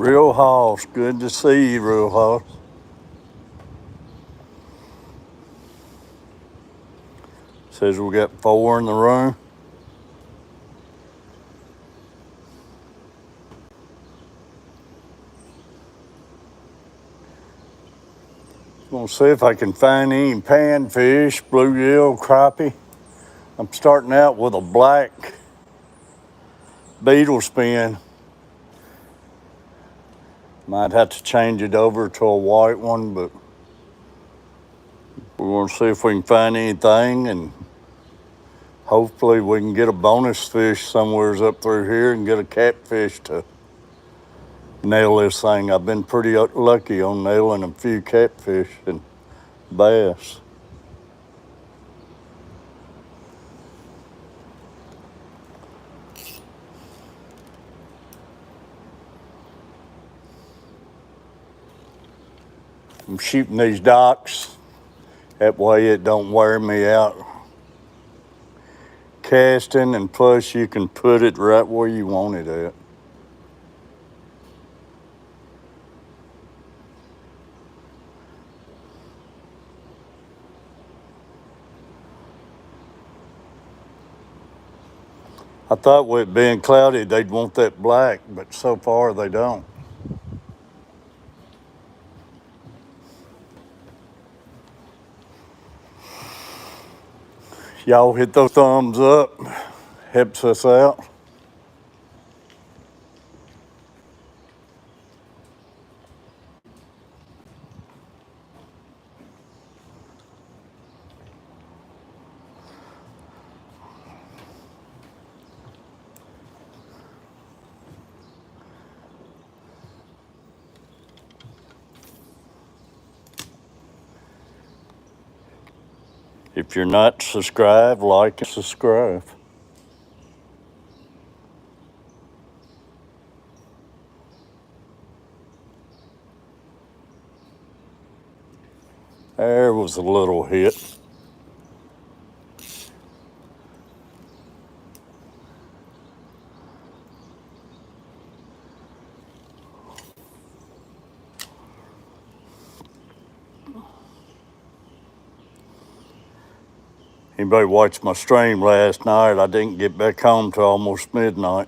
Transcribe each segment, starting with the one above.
Real Hoss, good to see you, Real Hoss. Says we got 4 in the room. Gonna see if I can find any panfish, bluegill, crappie. I'm starting out with a black beetle spin. Might have to change it over to a white one, but we're gonna see if we can find anything, and hopefully we can get a bonus fish somewheres up through here and get a catfish to nail this thing. I've been pretty lucky on nailing a few catfish and bass. I'm shooting these docks. That way it don't wear me out casting, and plus you can put it right where you want it at. I thought with it being cloudy they'd want that black, but so far they don't. Y'all hit those thumbs up, helps us out. If you're not subscribed, like and subscribe. There was a little hit. Anybody watched my stream last night? I didn't get back home till almost midnight.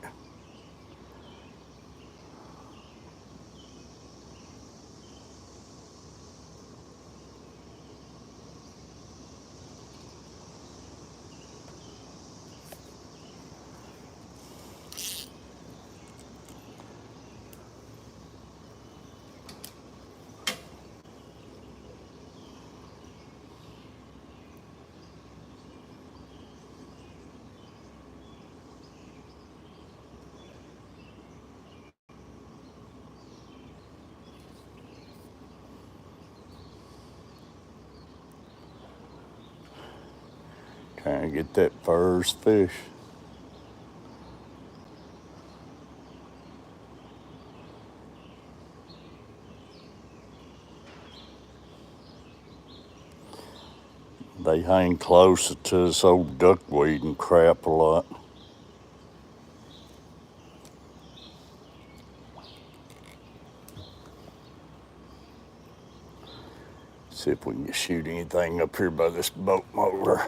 Trying to get that first fish. They hang close to this old duckweed and crap a lot. See if we can shoot anything up here by this boat motor.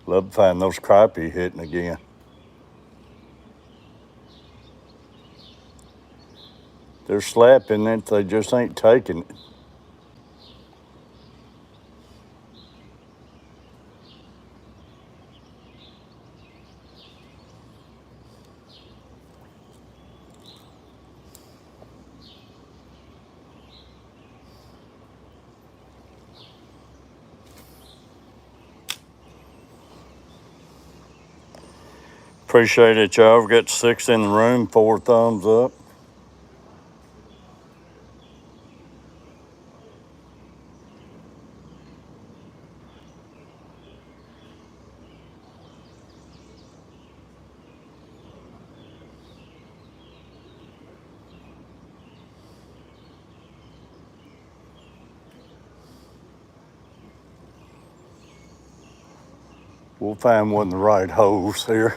Love to find those crappie hitting again. They're slapping it, they just ain't taking it. Appreciate it, y'all. We've got 6 in the room, 4 thumbs up. We'll find one of the right holes here.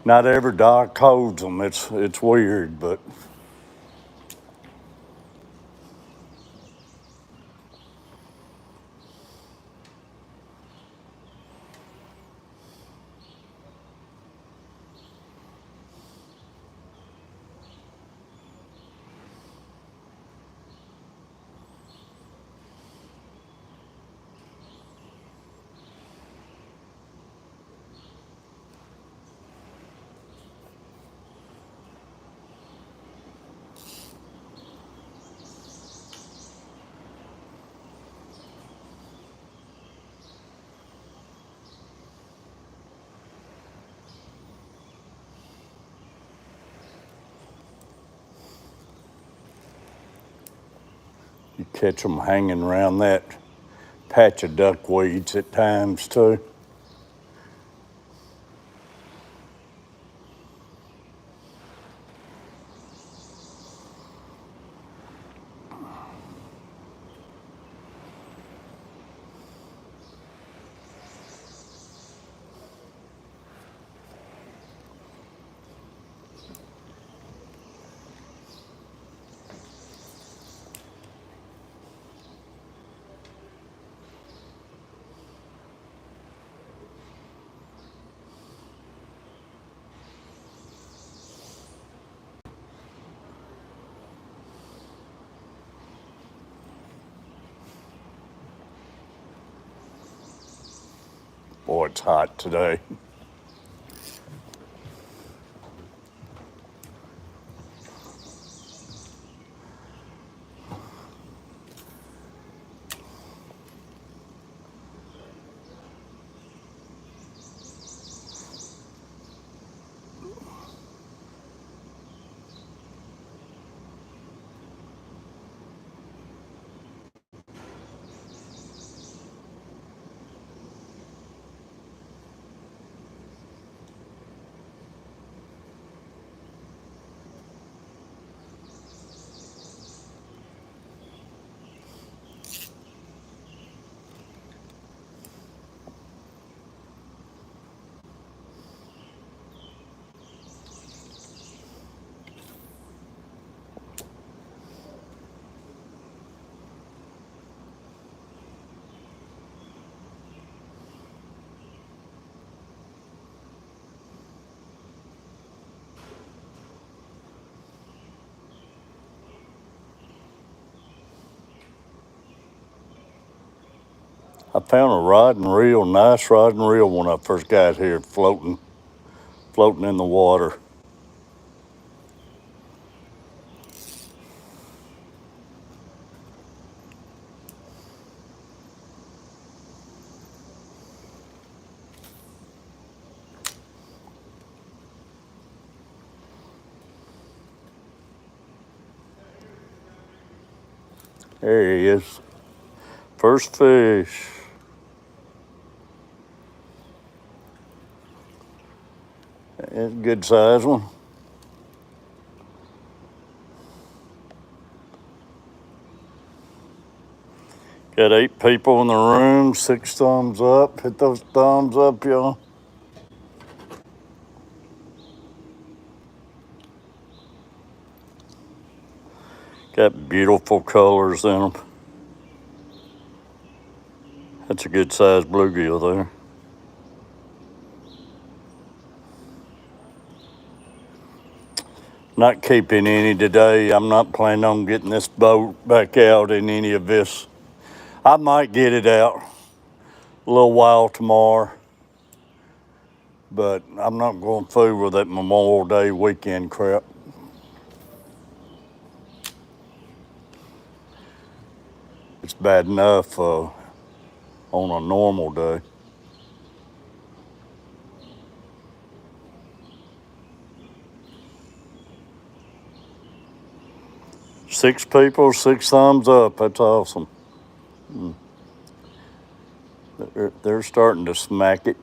Not every dock holds them. It's weird, but you catch them hanging around that patch of duckweeds at times too. Boy, it's hot today. I found a rod and reel, nice rod and reel when I first got here, floating in the water. There he is. First fish. It's a good size one. Got 8 people in the room, 6 thumbs up. Hit those thumbs up, y'all. Got beautiful colors in them. That's a good sized bluegill there. Not keeping any today. I'm not planning on getting this boat back out in any of this. I might get it out a little while tomorrow, but I'm not going to fool with that Memorial Day weekend crap. It's bad enough on a normal day. Six people, 6 thumbs up. That's awesome. They're starting to smack it.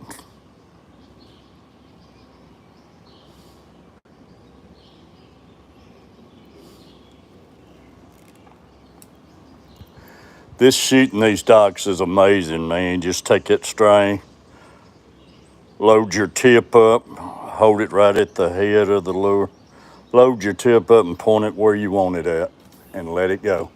This shooting these docks is amazing, man. Just take that string, load your tip up, hold it right at the head of the lure, load your tip up and point it where you want it at, and let it go.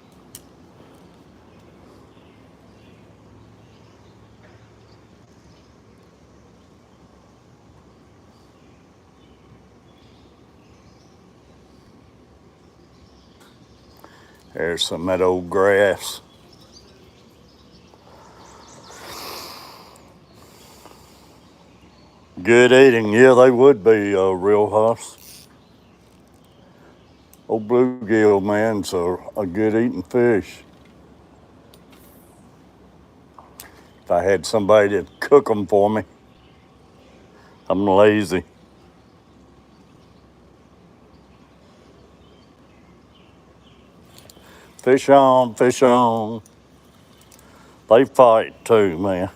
There's some of that old grass. Good eating. Yeah, they would be real huffs. Old bluegill, man's a good eating fish. If I had somebody to cook them for me, I'm lazy. Fish on, fish on. They fight too, man.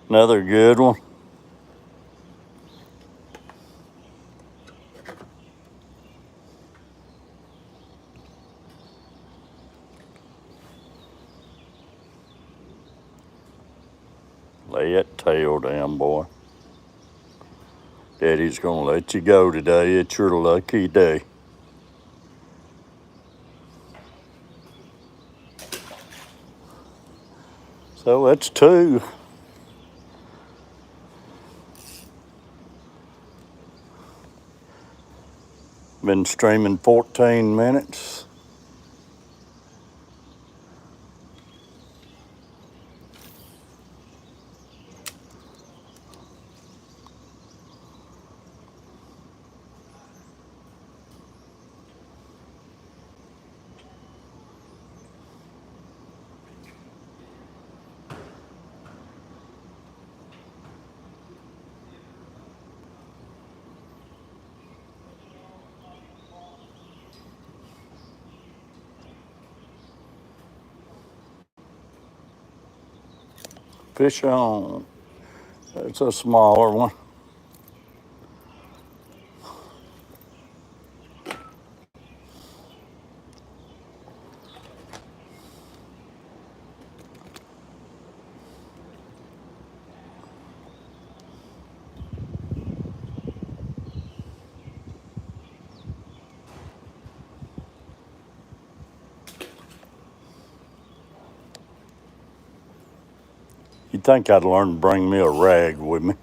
Another good one. Lay that tail down, boy. Daddy's gonna let you go today. It's your lucky day. So that's two. Been streaming 14 minutes. Fish on. It's a smaller one. You'd think I'd learn to bring me a rag with me.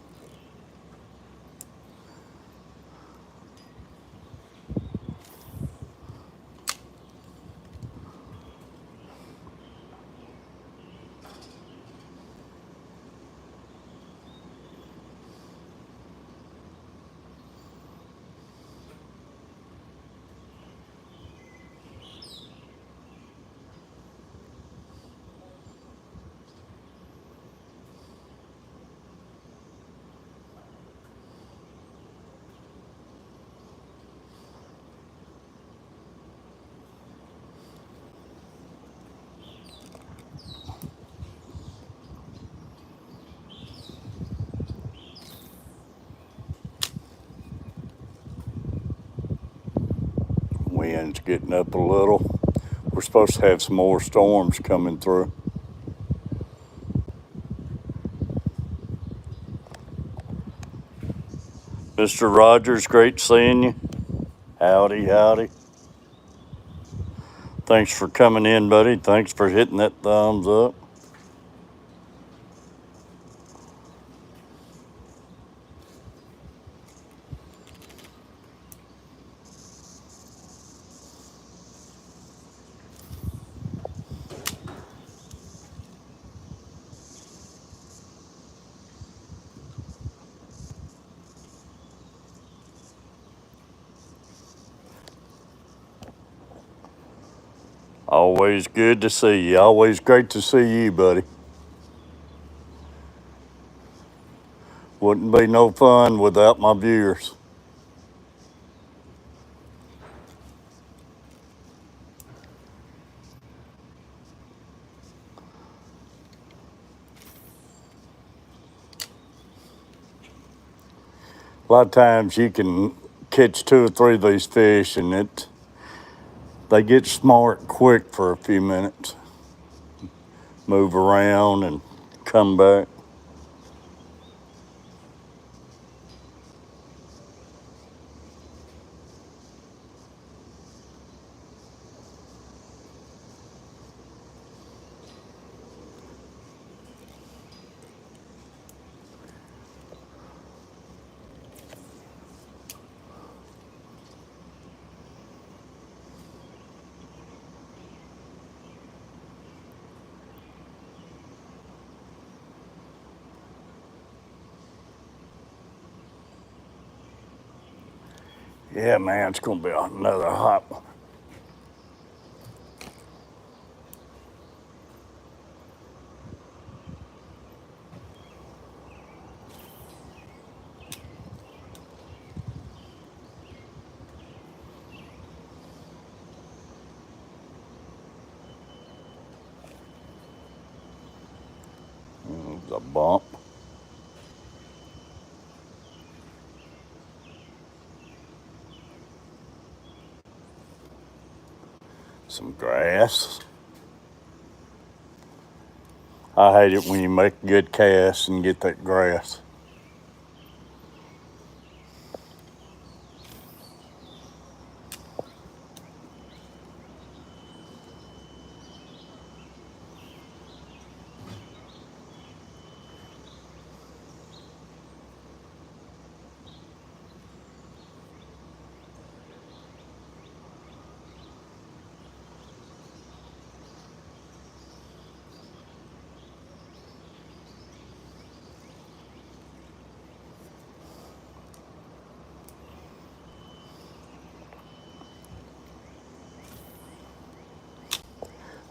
Wind's getting up a little. We're supposed to have some more storms coming through. Mr. Rogers, great seeing you. Howdy, howdy. Thanks for coming in, buddy. Thanks for hitting that thumbs up. Always good to see you. Always great to see you, buddy. Wouldn't be no fun without my viewers. A lot of times you can catch 2 or 3 of these fish and they get smart quick for a few minutes. Move around and come back. Yeah, man, it's gonna be another hot one. There's a bump. Some grass. I hate it when you make a good cast and get that grass.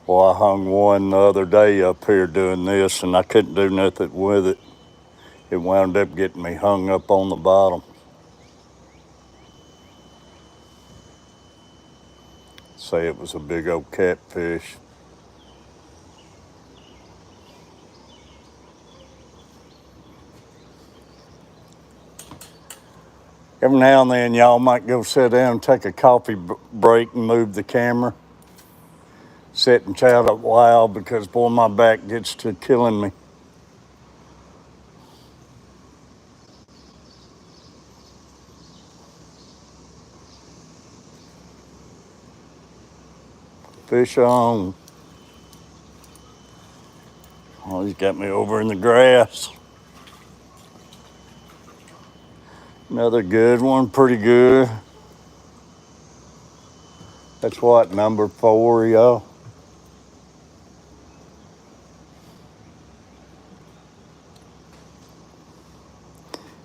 Well, I hung one the other day up here doing this and I couldn't do nothing with it. It wound up getting me hung up on the bottom. Say it was a big old catfish. Every now and then y'all might go sit down and take a coffee break and move the camera. Sit and chat a while because boy, my back gets to killing me. Fish on. Oh, he's got me over in the grass. Another good one, pretty good. That's what, number 4, y'all?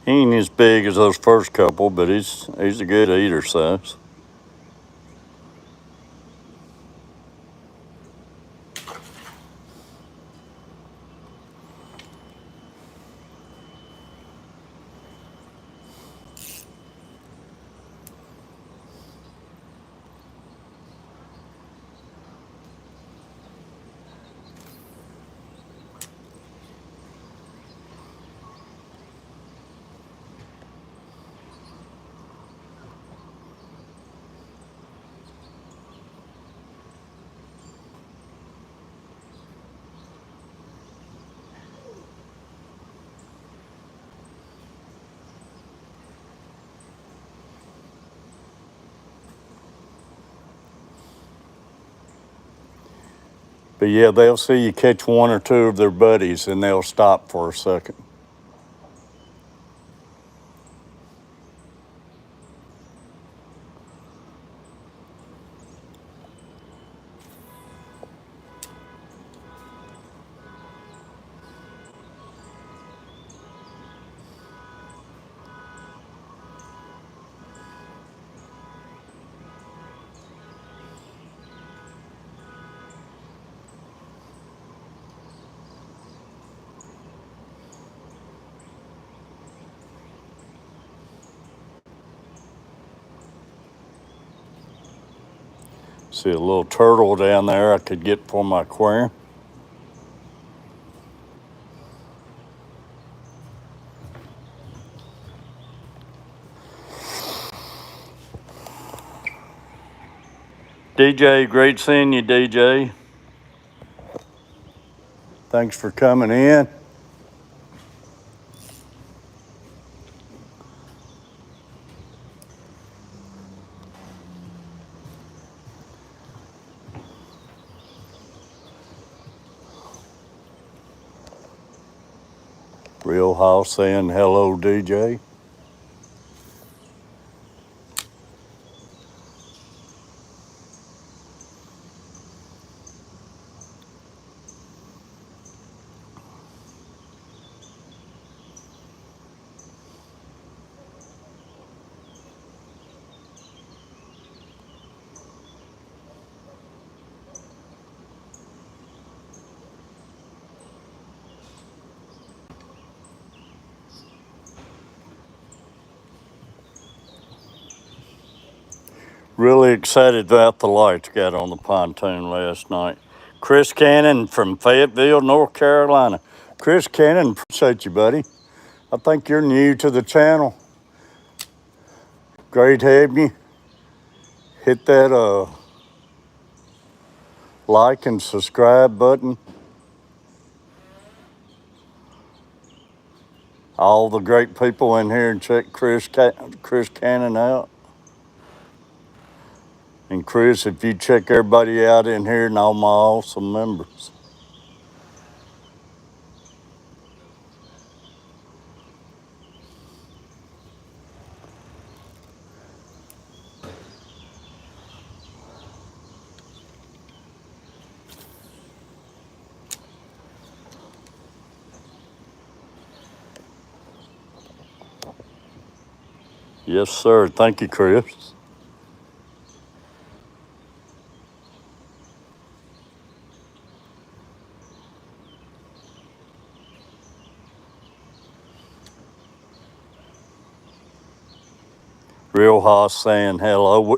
He ain't as big as those first couple, but he's a good eater size. But yeah, they'll see you catch 1 or 2 of their buddies and they'll stop for a second. See a little turtle down there I could get for my aquarium. DJ, great seeing you, DJ. Thanks for coming in. Real House saying hello, DJ. Really excited about the lights got on the pontoon last night. Chris Cannon from Fayetteville, North Carolina. Chris Cannon, appreciate you, buddy. I think you're new to the channel. Great having you. Hit that like and subscribe button. All the great people in here, and check Chris Cannon out. And Chris, if you check everybody out in here and all my awesome members. Yes, sir. Thank you, Chris. Real Hoss saying hello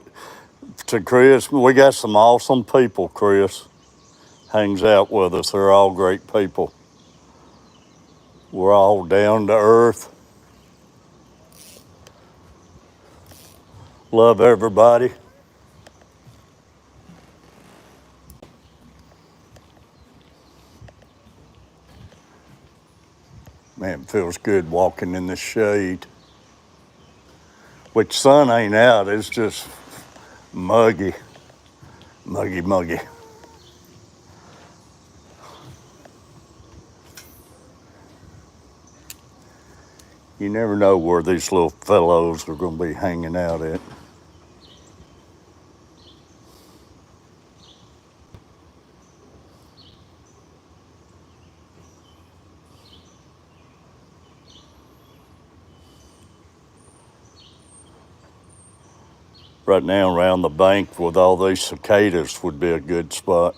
to Chris. We got some awesome people, Chris. Hangs out with us. They're all great people. We're all down to earth. Love everybody. Man, it feels good walking in the shade. Which sun ain't out, it's just muggy. Muggy. You never know where these little fellows are going to be hanging out at. Right now, around the bank with all these cicadas would be a good spot.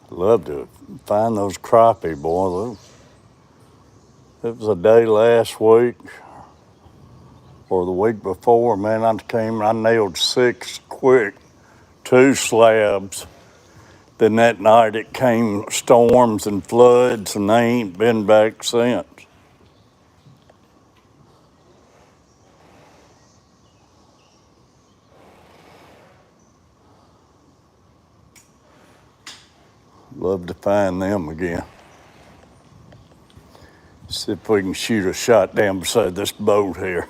Love to find those crappie, boy. It was a day last week or the week before, man, I nailed 6 quick, 2 slabs. Then that night it came storms and floods, and they ain't been back since. Love to find them again. See if we can shoot a shot down beside this boat here.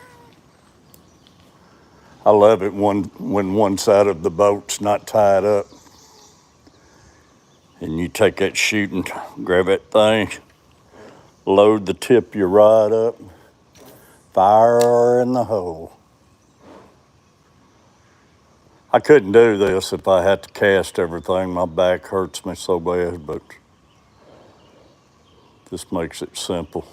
I love it when one side of the boat's not tied up. And you take that shooting, grab that thing, load the tip of your rod up, fire her in the hole. I couldn't do this if I had to cast everything. My back hurts me so bad, but this makes it simple.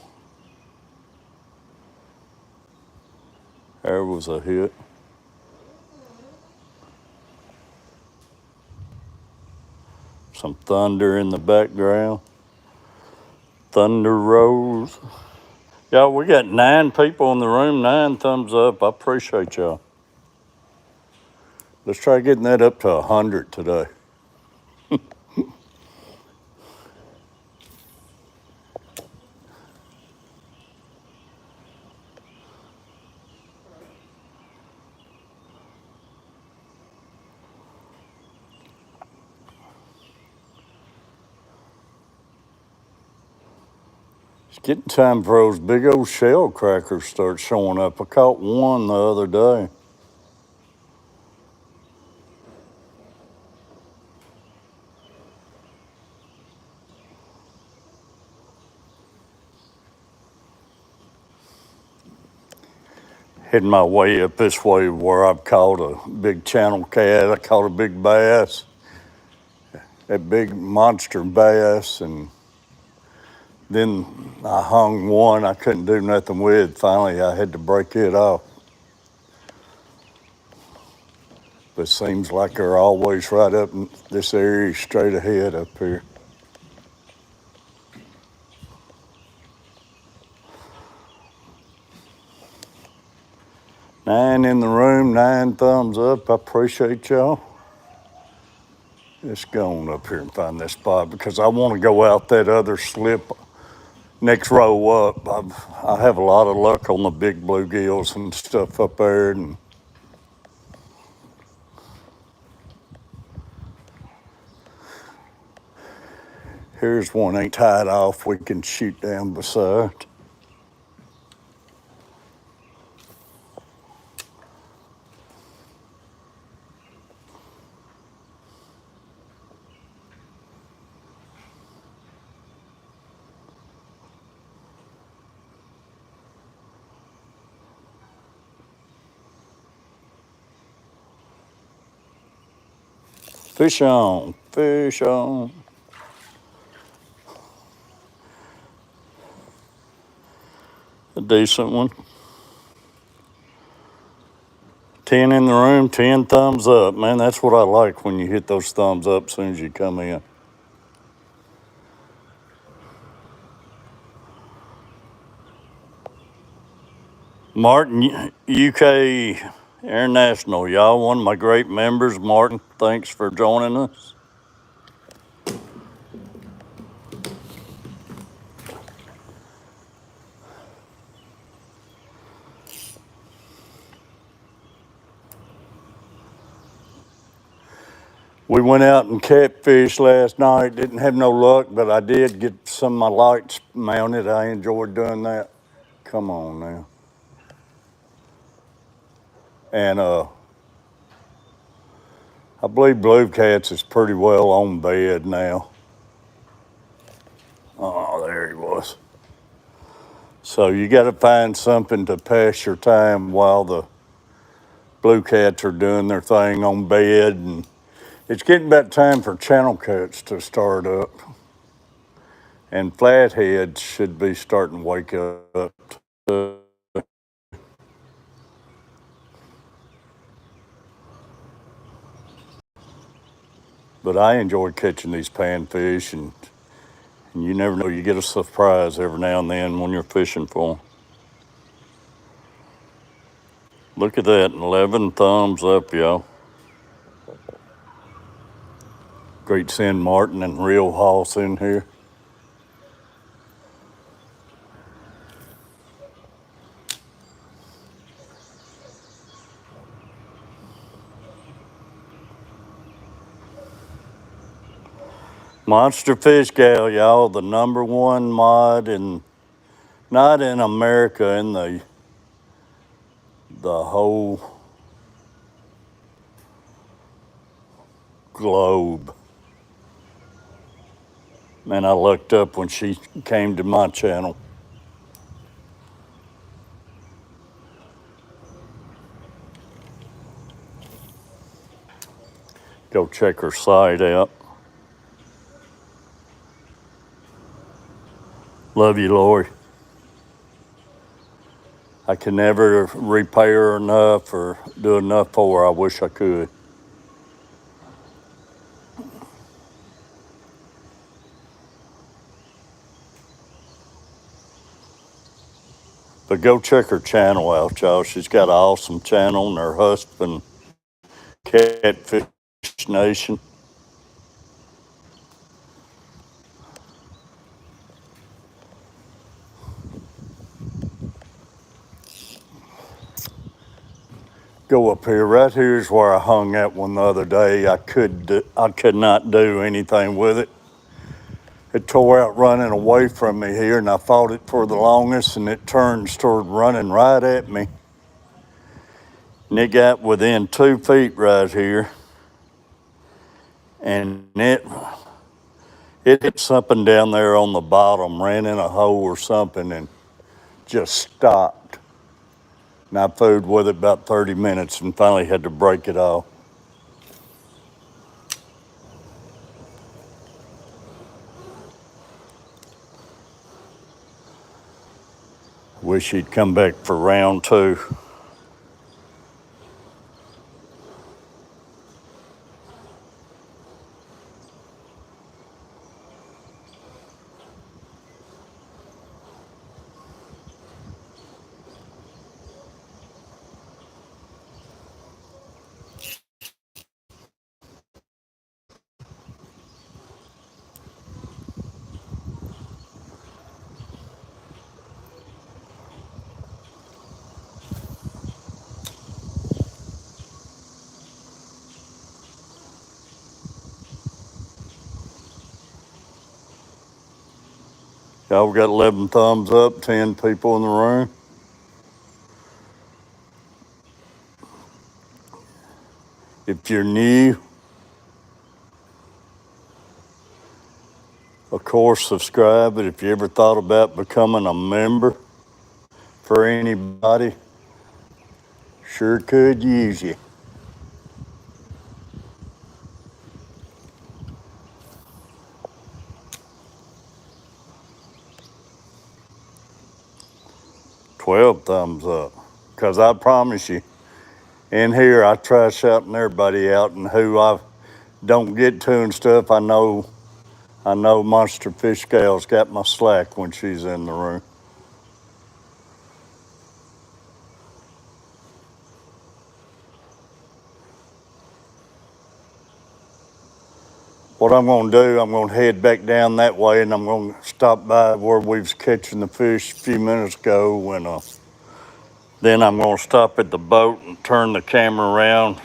There was a hit. Some thunder in the background. Thunder rolls. Y'all, we got 9 people in the room, 9 thumbs up. I appreciate y'all. Let's try getting that up to 100 today. It's getting time for those big old shell crackers to start showing up. I caught one the other day. Heading my way up this way where I've caught a big channel cat. I caught a big bass, that big monster bass, and then I hung one I couldn't do nothing with. Finally, I had to break it off. But it seems like they're always right up in this area straight ahead up here. Nine in the room, 9 thumbs up. I appreciate y'all. Let's go on up here and find this spot because I want to go out that other slip next row up. I have a lot of luck on the big bluegills and stuff up there. And here's one ain't tied off we can shoot down beside. Fish on, fish on. A decent one. 10 in the room, 10 thumbs up. Man, that's what I like when you hit those thumbs up as soon as you come in. Martin, UK International, y'all, one of my great members. Martin, thanks for joining us. We went out and catfish last night. Didn't have no luck, but I did get some of my lights mounted. I enjoyed doing that. Come on now. And I believe Blue Cats is pretty well on bed now. Oh, there he was. So you got to find something to pass your time while the Blue Cats are doing their thing on bed. And it's getting about time for channel cats to start up. And flatheads should be starting to wake up too. But I enjoy catching these panfish, and you never know, you get a surprise every now and then when you're fishing for them. Look at that, 11 thumbs up, y'all. Great seeing Martin and Real Hoss in here. Monster Fish Gal, y'all, the #1 mod in, not in America, in the whole globe. Man, I looked up when she came to my channel. Go check her site out. Love you, Lori. I can never repay her enough or do enough for her. I wish I could. But go check her channel out, y'all. She's got an awesome channel, and her husband, Catfish Nation. Go up here. Right here is where I hung that one the other day. I could not do anything with it. It tore out running away from me here, and I fought it for the longest, and it turned and started running right at me. And it got within 2 feet right here, and it hit something down there on the bottom, ran in a hole or something, and just stopped. And I fooled with it about 30 minutes and finally had to break it off. Wish he'd come back for round 2. Y'all got 11 thumbs up, 10 people in the room. If you're new, of course, subscribe. But if you ever thought about becoming a member for anybody, sure could use you. "12 thumbs up." Because I promise you, in here, I try shouting everybody out, and who I don't get to and stuff, I know Monster Fish Gal's got my slack when she's in the room. What I'm going to do, I'm going to head back down that way, and I'm going to stop by where we was catching the fish a few minutes ago, and then I'm going to stop at the boat and turn the camera around,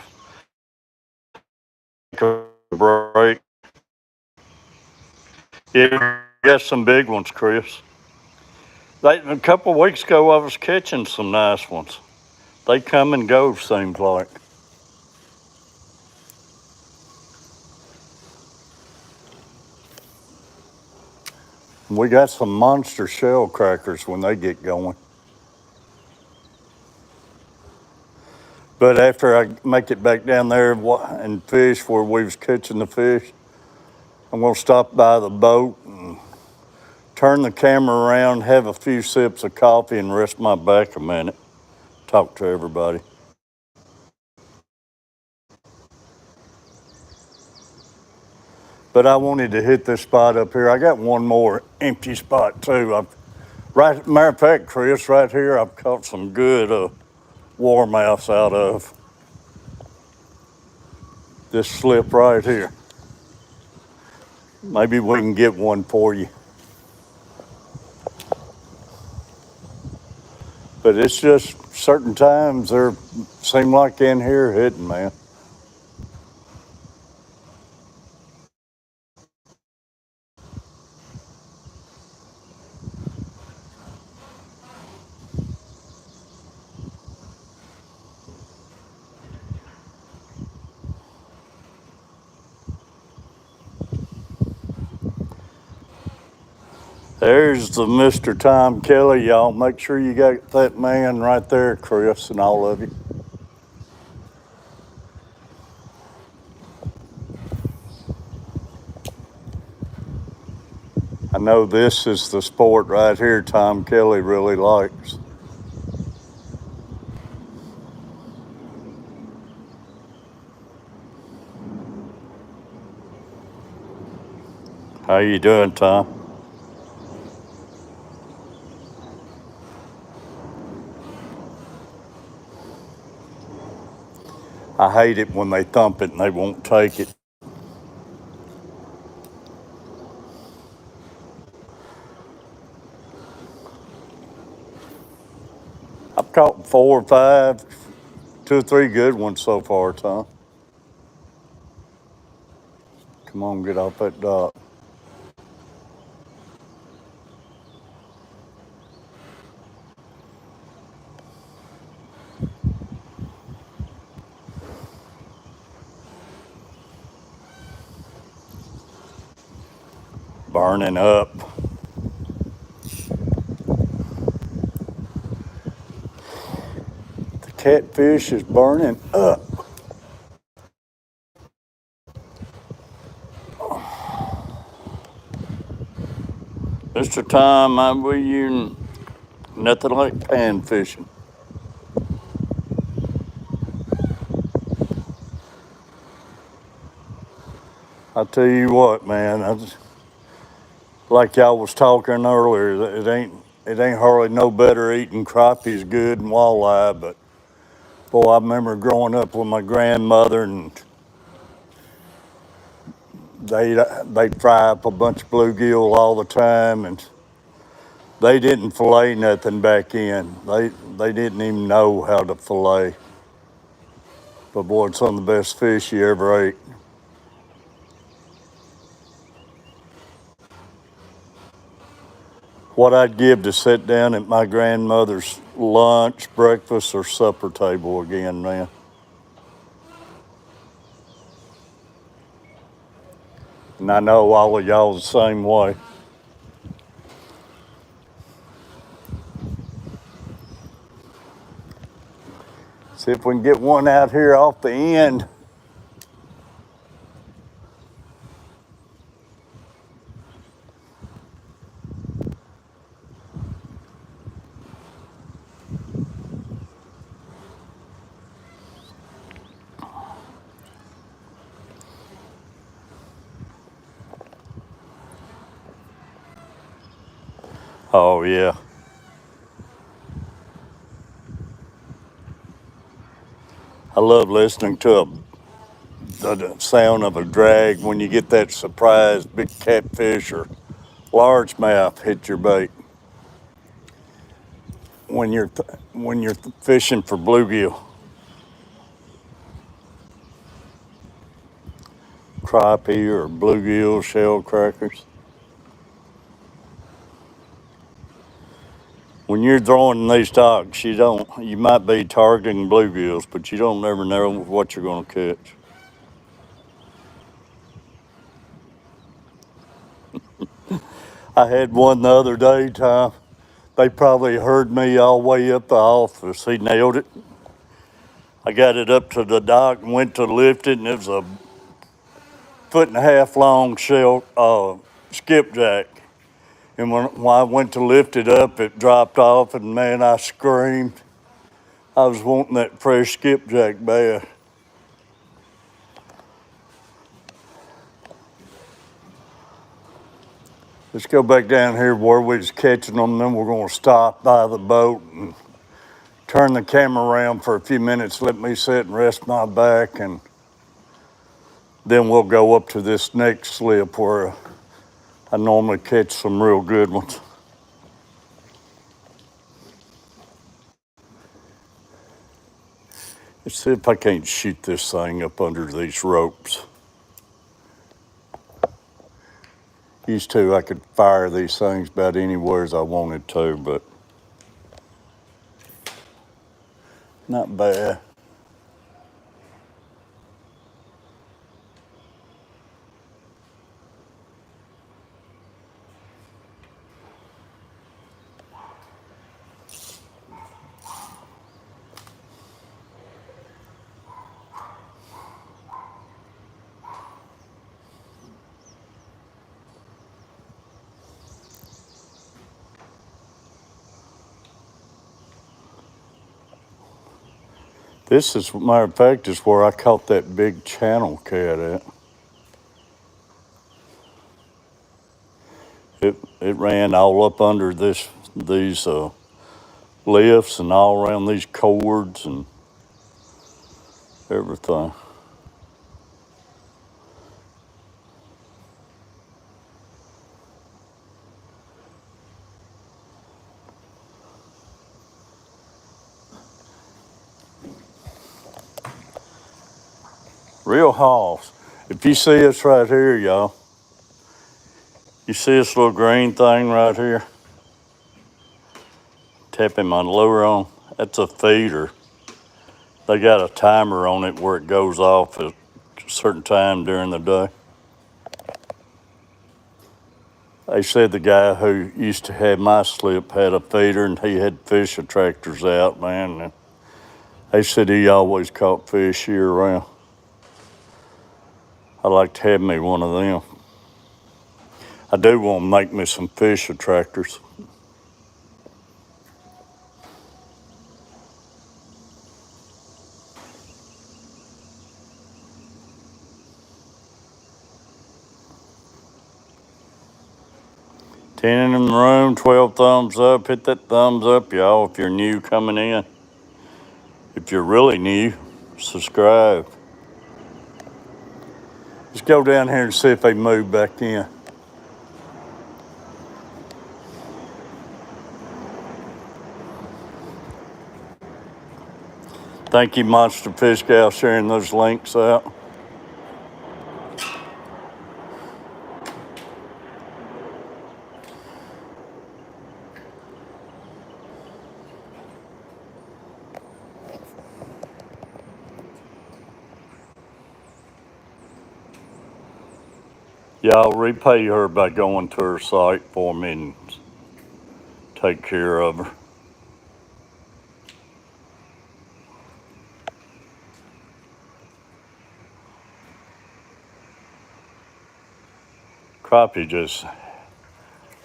take a break. Yeah, we got some big ones, Chris. A couple of weeks ago, I was catching some nice ones. They come and go, seems like. We got some monster shell crackers when they get going. But after I make it back down there and fish where we was catching the fish, I'm going to stop by the boat and turn the camera around, have a few sips of coffee, and rest my back a minute. Talk to everybody. But I wanted to hit this spot up here. I got one more empty spot too. Matter of fact, Chris, right here, I've caught some good warmouths out of this slip right here. Maybe we can get one for you. But it's just certain times they seem like in here hitting, man. There's the Mr. Tom Kelly, y'all. Make sure you got that man right there, Chris, and all of you. I know this is the sport right here Tom Kelly really likes. How you doing, Tom? I hate it when they thump it and they won't take it. I've caught 4 or 5, 2 or 3 good ones so far, Tom. Come on, get off that dock. Burning up. The catfish is burning up. Mr. Tom, I'm with you. Nothing like pan fishing. I tell you what, man. Like y'all was talking earlier, it ain't hardly no better eating crappies good and walleye. But boy, I remember growing up with my grandmother, and they'd fry up a bunch of bluegill all the time, and they didn't fillet nothing back in. They didn't even know how to fillet. But boy, it's some of the best fish you ever ate. What I'd give to sit down at my grandmother's lunch, breakfast, or supper table again, man. And I know all of y'all the same way. See if we can get one out here off the end. Oh, yeah. I love listening to the sound of a drag when you get that surprise big catfish or largemouth hit your bait. When you're fishing for bluegill, crappie or bluegill, shell crackers. When you're throwing these docks, you might be targeting bluegills, but you don't never know what you're going to catch. I had one the other day, Tom. They probably heard me all the way up the office. He nailed it. I got it up to the dock and went to lift it, and it was a 1.5 foot long shell skipjack. And when I went to lift it up, it dropped off, and man, I screamed. I was wanting that fresh skipjack bad. Let's go back down here where we was catching them, then we're going to stop by the boat and turn the camera around for a few minutes, let me sit and rest my back, and then we'll go up to this next slip where I normally catch some real good ones. Let's see if I can't shoot this thing up under these ropes. Used to, I could fire these things about anywhere as I wanted to, but not bad. This is, matter of fact, is where I caught that big channel cat at. It ran all up under these lifts and all around these cords, and everything. Real hoss. If you see us right here, y'all, you see this little green thing right here? Tapping my lure on. That's a feeder. They got a timer on it where it goes off at a certain time during the day. They said the guy who used to have my slip had a feeder and he had fish attractors out, man. And they said he always caught fish year round. I'd like to have me one of them. I do want to make me some fish attractors. Ten in the room, 12 thumbs up. Hit that thumbs up, y'all, if you're new coming in. If you're really new, subscribe. Just go down here and see if they move back in. Thank you, Monster Fish Gal, sharing those links out. Y'all repay her by going to her site for me and take care of her. Crappie just,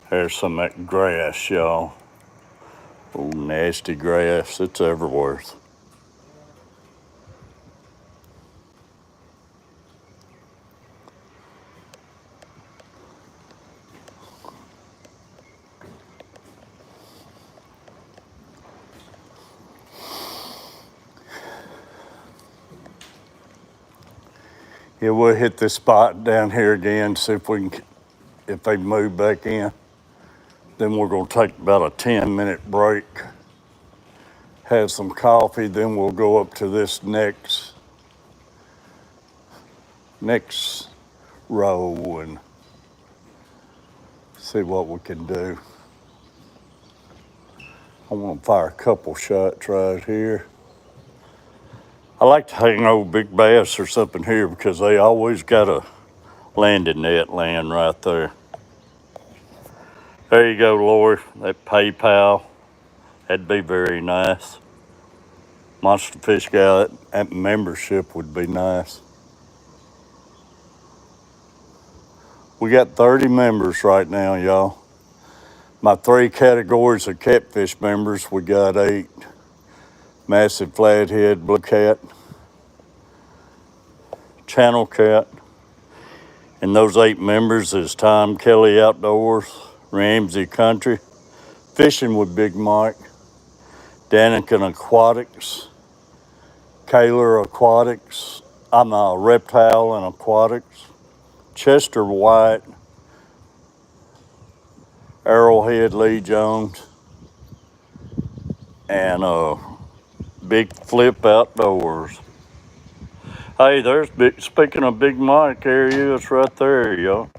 there's some of that grass, y'all. Oh, nasty grass, it's everywhere. Yeah, we'll hit this spot down here again, see if we can, if they move back in. Then we're gonna take about a 10-minute break, have some coffee, then we'll go up to this next row and see what we can do. I want to fire a couple shots right here. I like to hang old big bass or something here because they always got a landing net land right there. There you go, Lori. That PayPal, that'd be very nice. Monster Fish Guy, that membership would be nice. We got 30 members right now, y'all. My 3 categories of catfish members, we got 8. Massive flathead, blue cat, channel cat. And those 8 members is Tom Kelly Outdoors, Ramsey Country, Fishing with Big Mike, Daniken Aquatics, Kaler Aquatics, I'm a Reptile and Aquatics, Chester White, Arrowhead Lee Jones, and Big Flip Outdoors. Hey, there's speaking of Big Mike, there he is right there, y'all.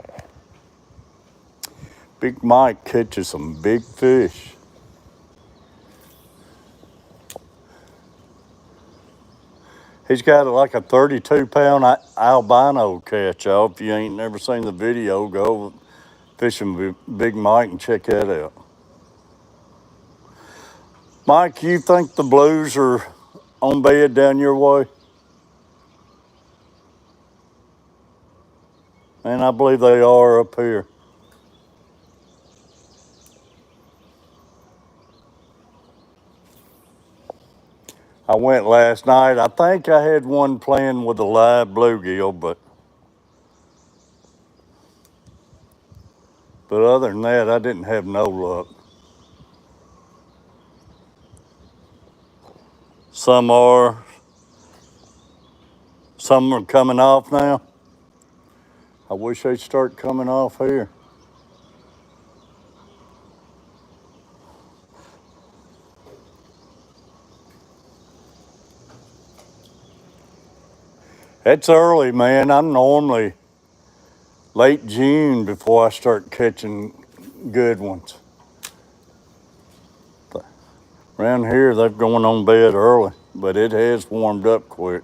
Big Mike catches some big fish. He's got like a 32-pound albino catch, y'all. If you ain't never seen the video, go fishing with Big Mike and check that out. Mike, you think the blues are on bed down your way? And I believe they are up here. I went last night. I think I had one playing with a live bluegill, but other than that, I didn't have no luck. Some are, Some are coming off now. I wish they'd start coming off here. It's early, man. I'm normally late June before I start catching good ones. But around here, they're going on bed early, but it has warmed up quick.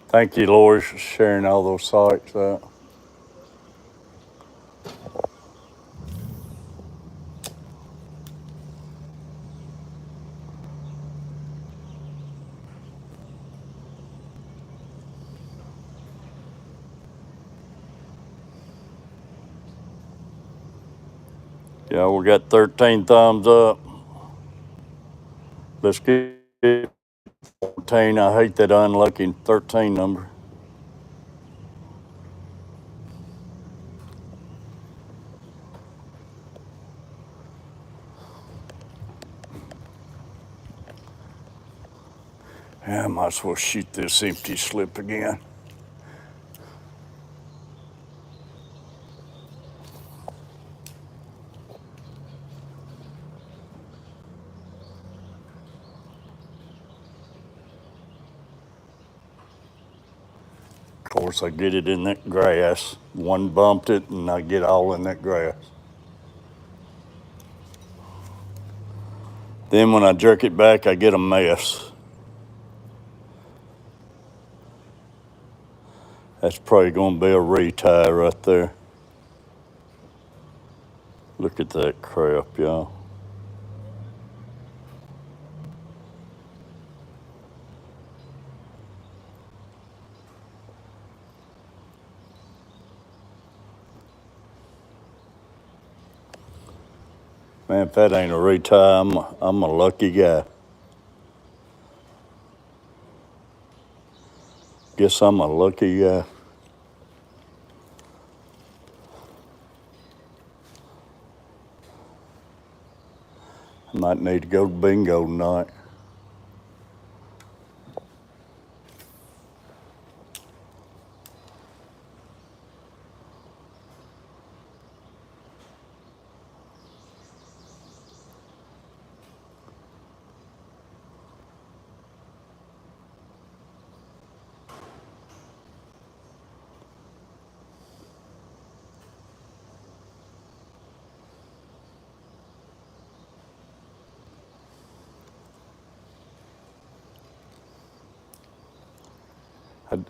Thank you, Lori, for sharing all those sites out. Yeah, we got 13 thumbs up. Let's get 14. I hate that unlucky 13 number. Yeah, I might as well shoot this empty slip again. Of course, I get it in that grass. One bumped it, and I get all in that grass. Then when I jerk it back, I get a mess. That's probably going to be a retie right there. Look at that crap, y'all. Man, if that ain't a retie, I'm a lucky guy. Guess I'm a lucky guy. I might need to go to bingo tonight.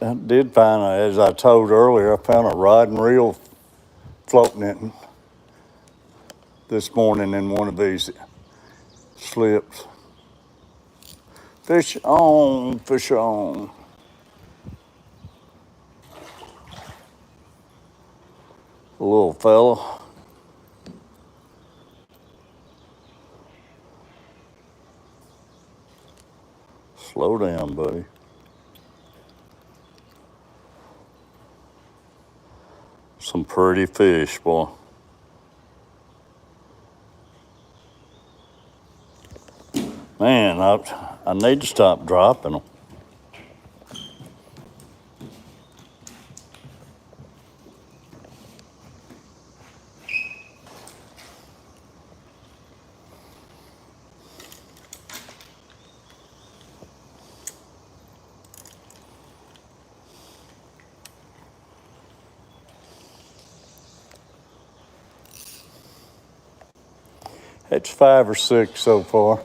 I did find, as I told earlier, I found a rod and reel floating in this morning in one of these slips. Fish on, fish on. A little fella. Slow down, buddy. Some pretty fish, boy. Man, I need to stop dropping them. It's 5 or 6 so far.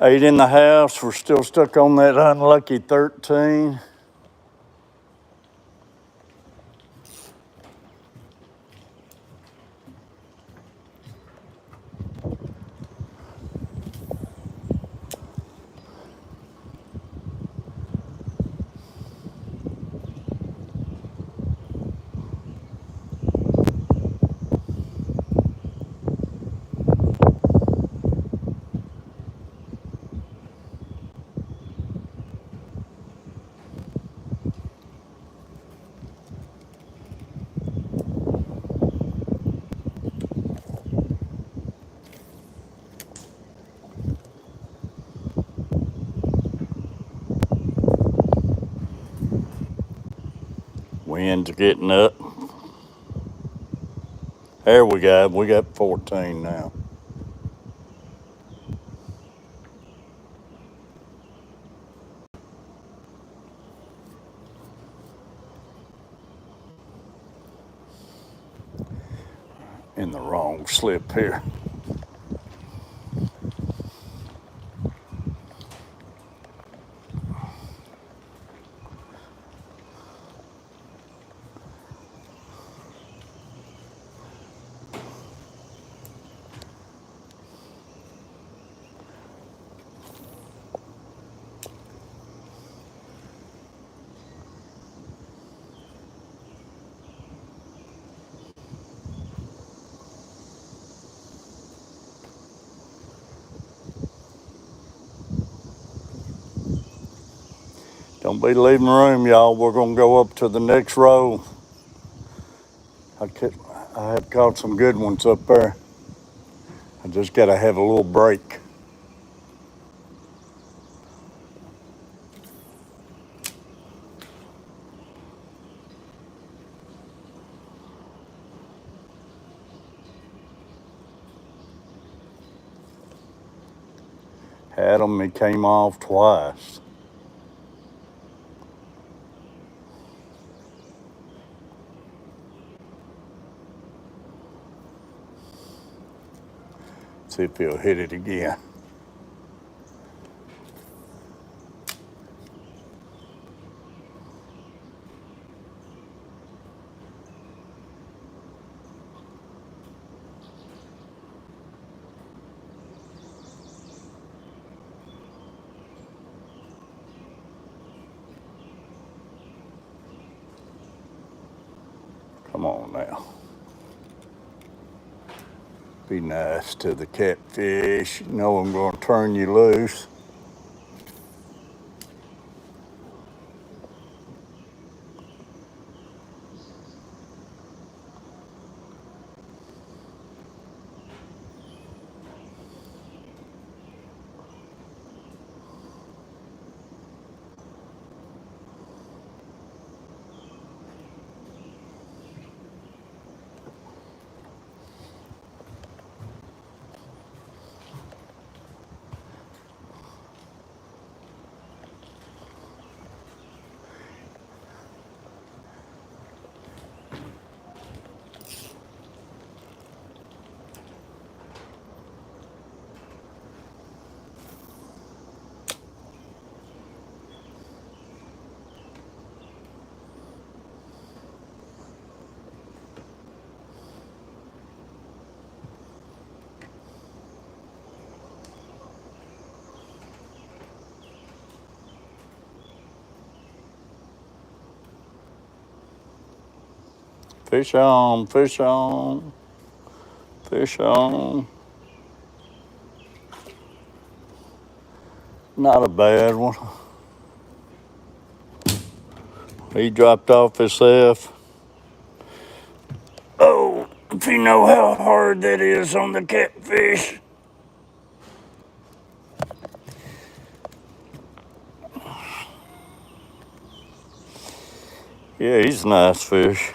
8 in the house. We're still stuck on that unlucky 13. Wind's getting up. There we go. We got 14 now. In the wrong slip here. Don't be leaving room, y'all. We're gonna go up to the next row. I have caught some good ones up there. I just gotta have a little break. Had him, he came off twice. See if he'll hit it again. Come on now. Be nice to the catfish. You know I'm gonna turn you loose. Fish on, fish on, fish on. Not a bad one. He dropped off himself. Oh, if you know how hard that is on the catfish. Yeah, he's a nice fish.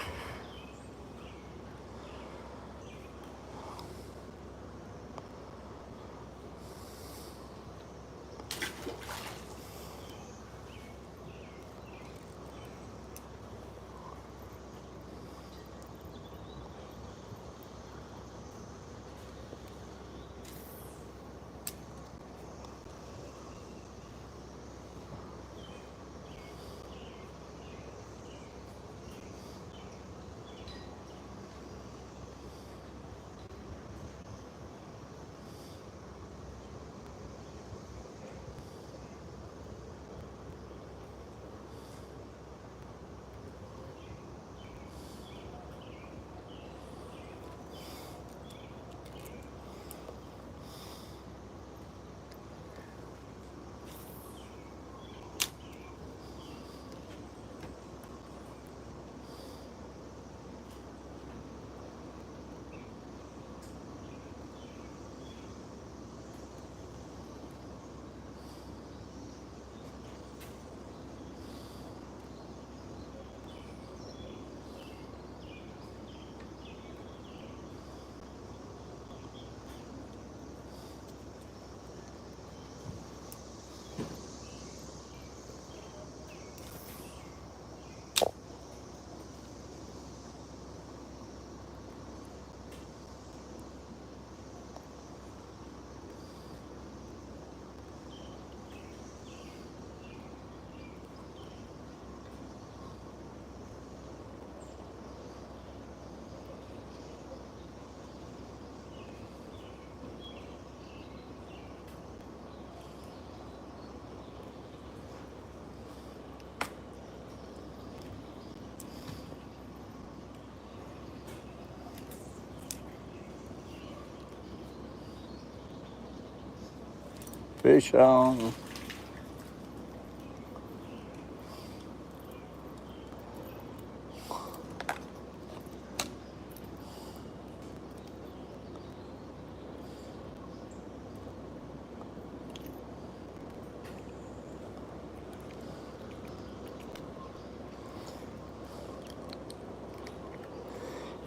Fish on.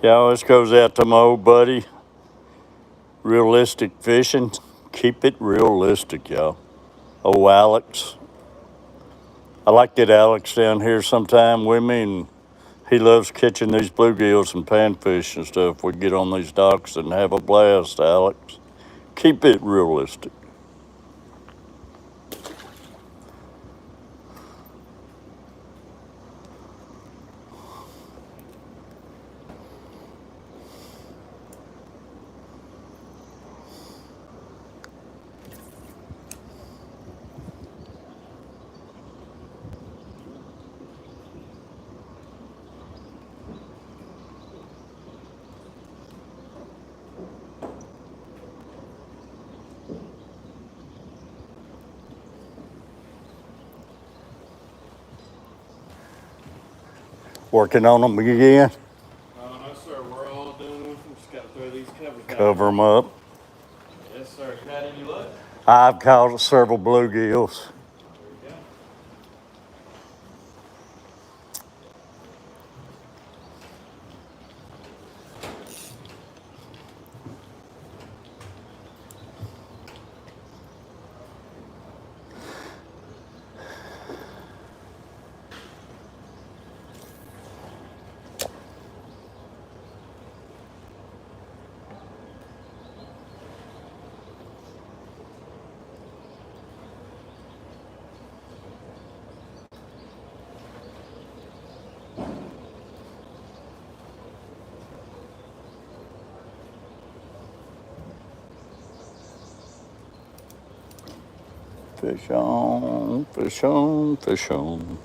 Y'all, this goes out to my old buddy. Realistic fishing. Keep it realistic, y'all. Oh, Alex. I like to get Alex down here sometime with me, and he loves catching these bluegills and panfish and stuff. We get on these docks and have a blast, Alex. Keep it realistic. Working on them again. No, sir. We're all done with them. Just got to throw these covers back. Cover them up. Yes, sir. You had any luck? I've caught several bluegills. There you go. Fish on, fish on, fish on.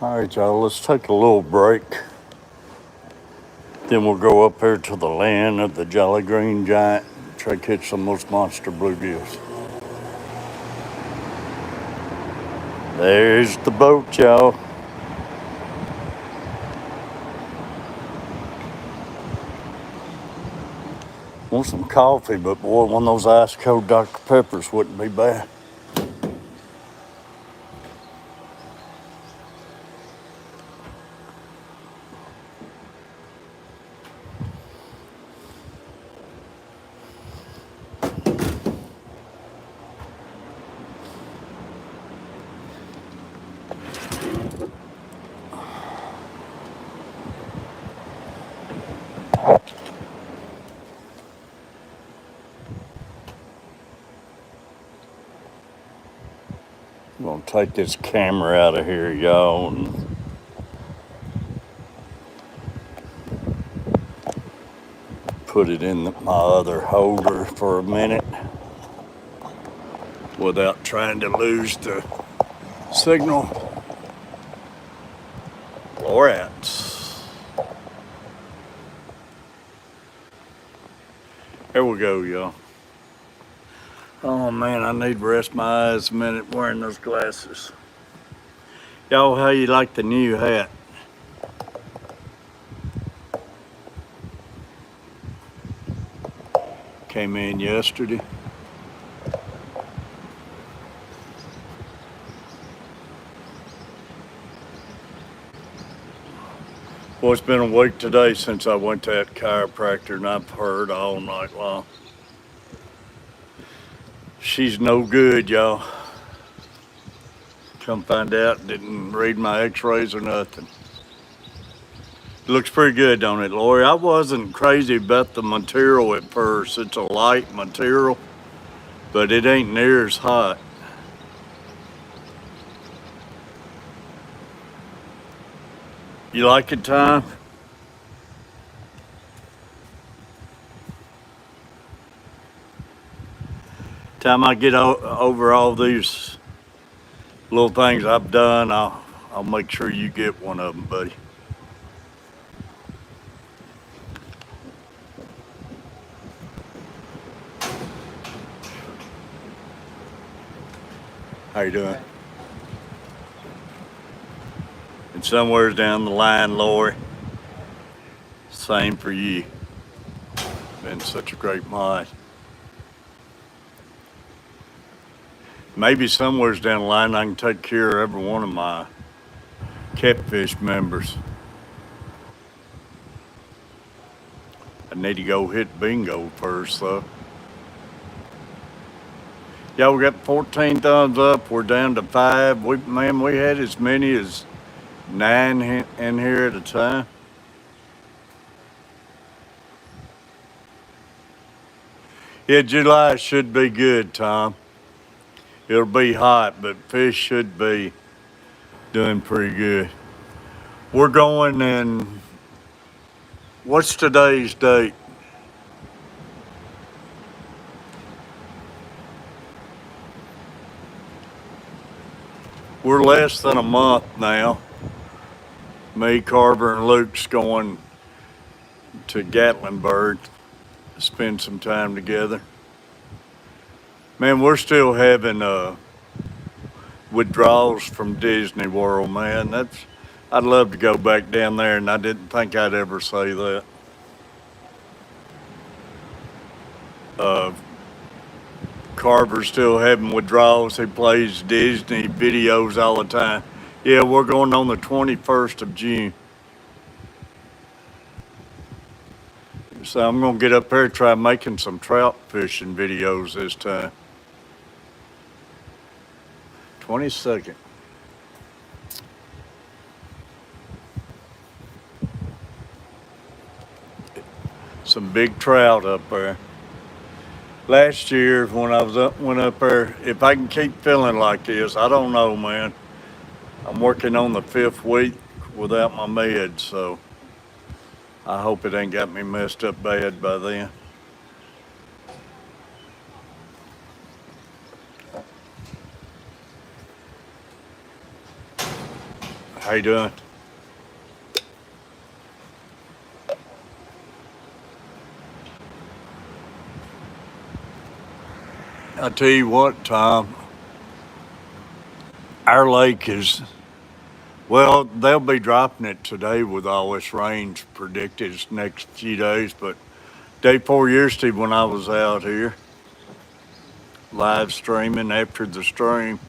All right, y'all, let's take a little break. Then we'll go up here to the land of the Jolly Green Giant and try to catch some of those monster bluegills. There's the boat, y'all. Want some coffee, but boy, one of those ice cold Dr. Peppers wouldn't be bad. I'm gonna take this camera out of here, y'all, and put it in my other holder for a minute without trying to lose the signal. Florets. There we go, y'all. Oh man, I need to rest my eyes a minute wearing those glasses. Y'all, how you like the new hat? Came in yesterday. Well, it's been a week today since I went to that chiropractor, and I've heard all night long. She's no good, y'all. Come find out, didn't read my x-rays or nothing. It looks pretty good, don't it, Lori? I wasn't crazy about the material at first. It's a light material, but it ain't near as hot. You like it, Tom? Time I get over all these little things I've done, I'll make sure you get one of them, buddy. How you doing? And somewhere down the line, Lori, same for you. Been such a great mod. Maybe somewhere's down the line I can take care of every one of my Catfish members. I need to go hit bingo first, though. Yeah, we got 14 thumbs up. We're down to 5. We had as many as 9 in here at a time. Yeah, July should be good, Tom. It'll be hot, but fish should be doing pretty good. We're going in, what's today's date? We're less than a month now. Me, Carver, and Luke's going to Gatlinburg to spend some time together. Man, we're still having withdrawals from Disney World, man. I'd love to go back down there, and I didn't think I'd ever say that. Carver's still having withdrawals. He plays Disney videos all the time. Yeah, we're going on the 21st of June. So I'm gonna get up there and try making some trout fishing videos this time. 22nd. Some big trout up there. Last year when I went up there, if I can keep feeling like this, I don't know, man. I'm working on the 5th week without my meds, so I hope it ain't got me messed up bad by then. How you doing? I tell you what, Tom, our lake is, well, they'll be dropping it today with all this rain predicted next few days, but day 4 yesterday when I was out here live streaming after the stream,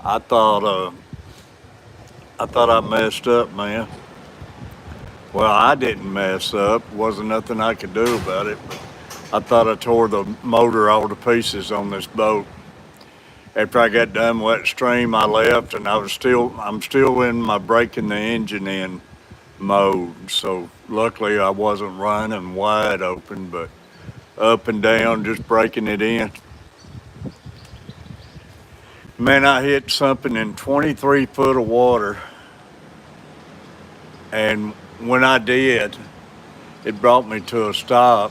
I thought I messed up, man. Well, I didn't mess up. Wasn't nothing I could do about it. But I thought I tore the motor all to pieces on this boat. After I got done with that stream, I left, and I'm still in my breaking the engine in mode. So luckily I wasn't running wide open, but up and down, just breaking it in. Man, I hit something in 23 foot of water. And when I did, it brought me to a stop,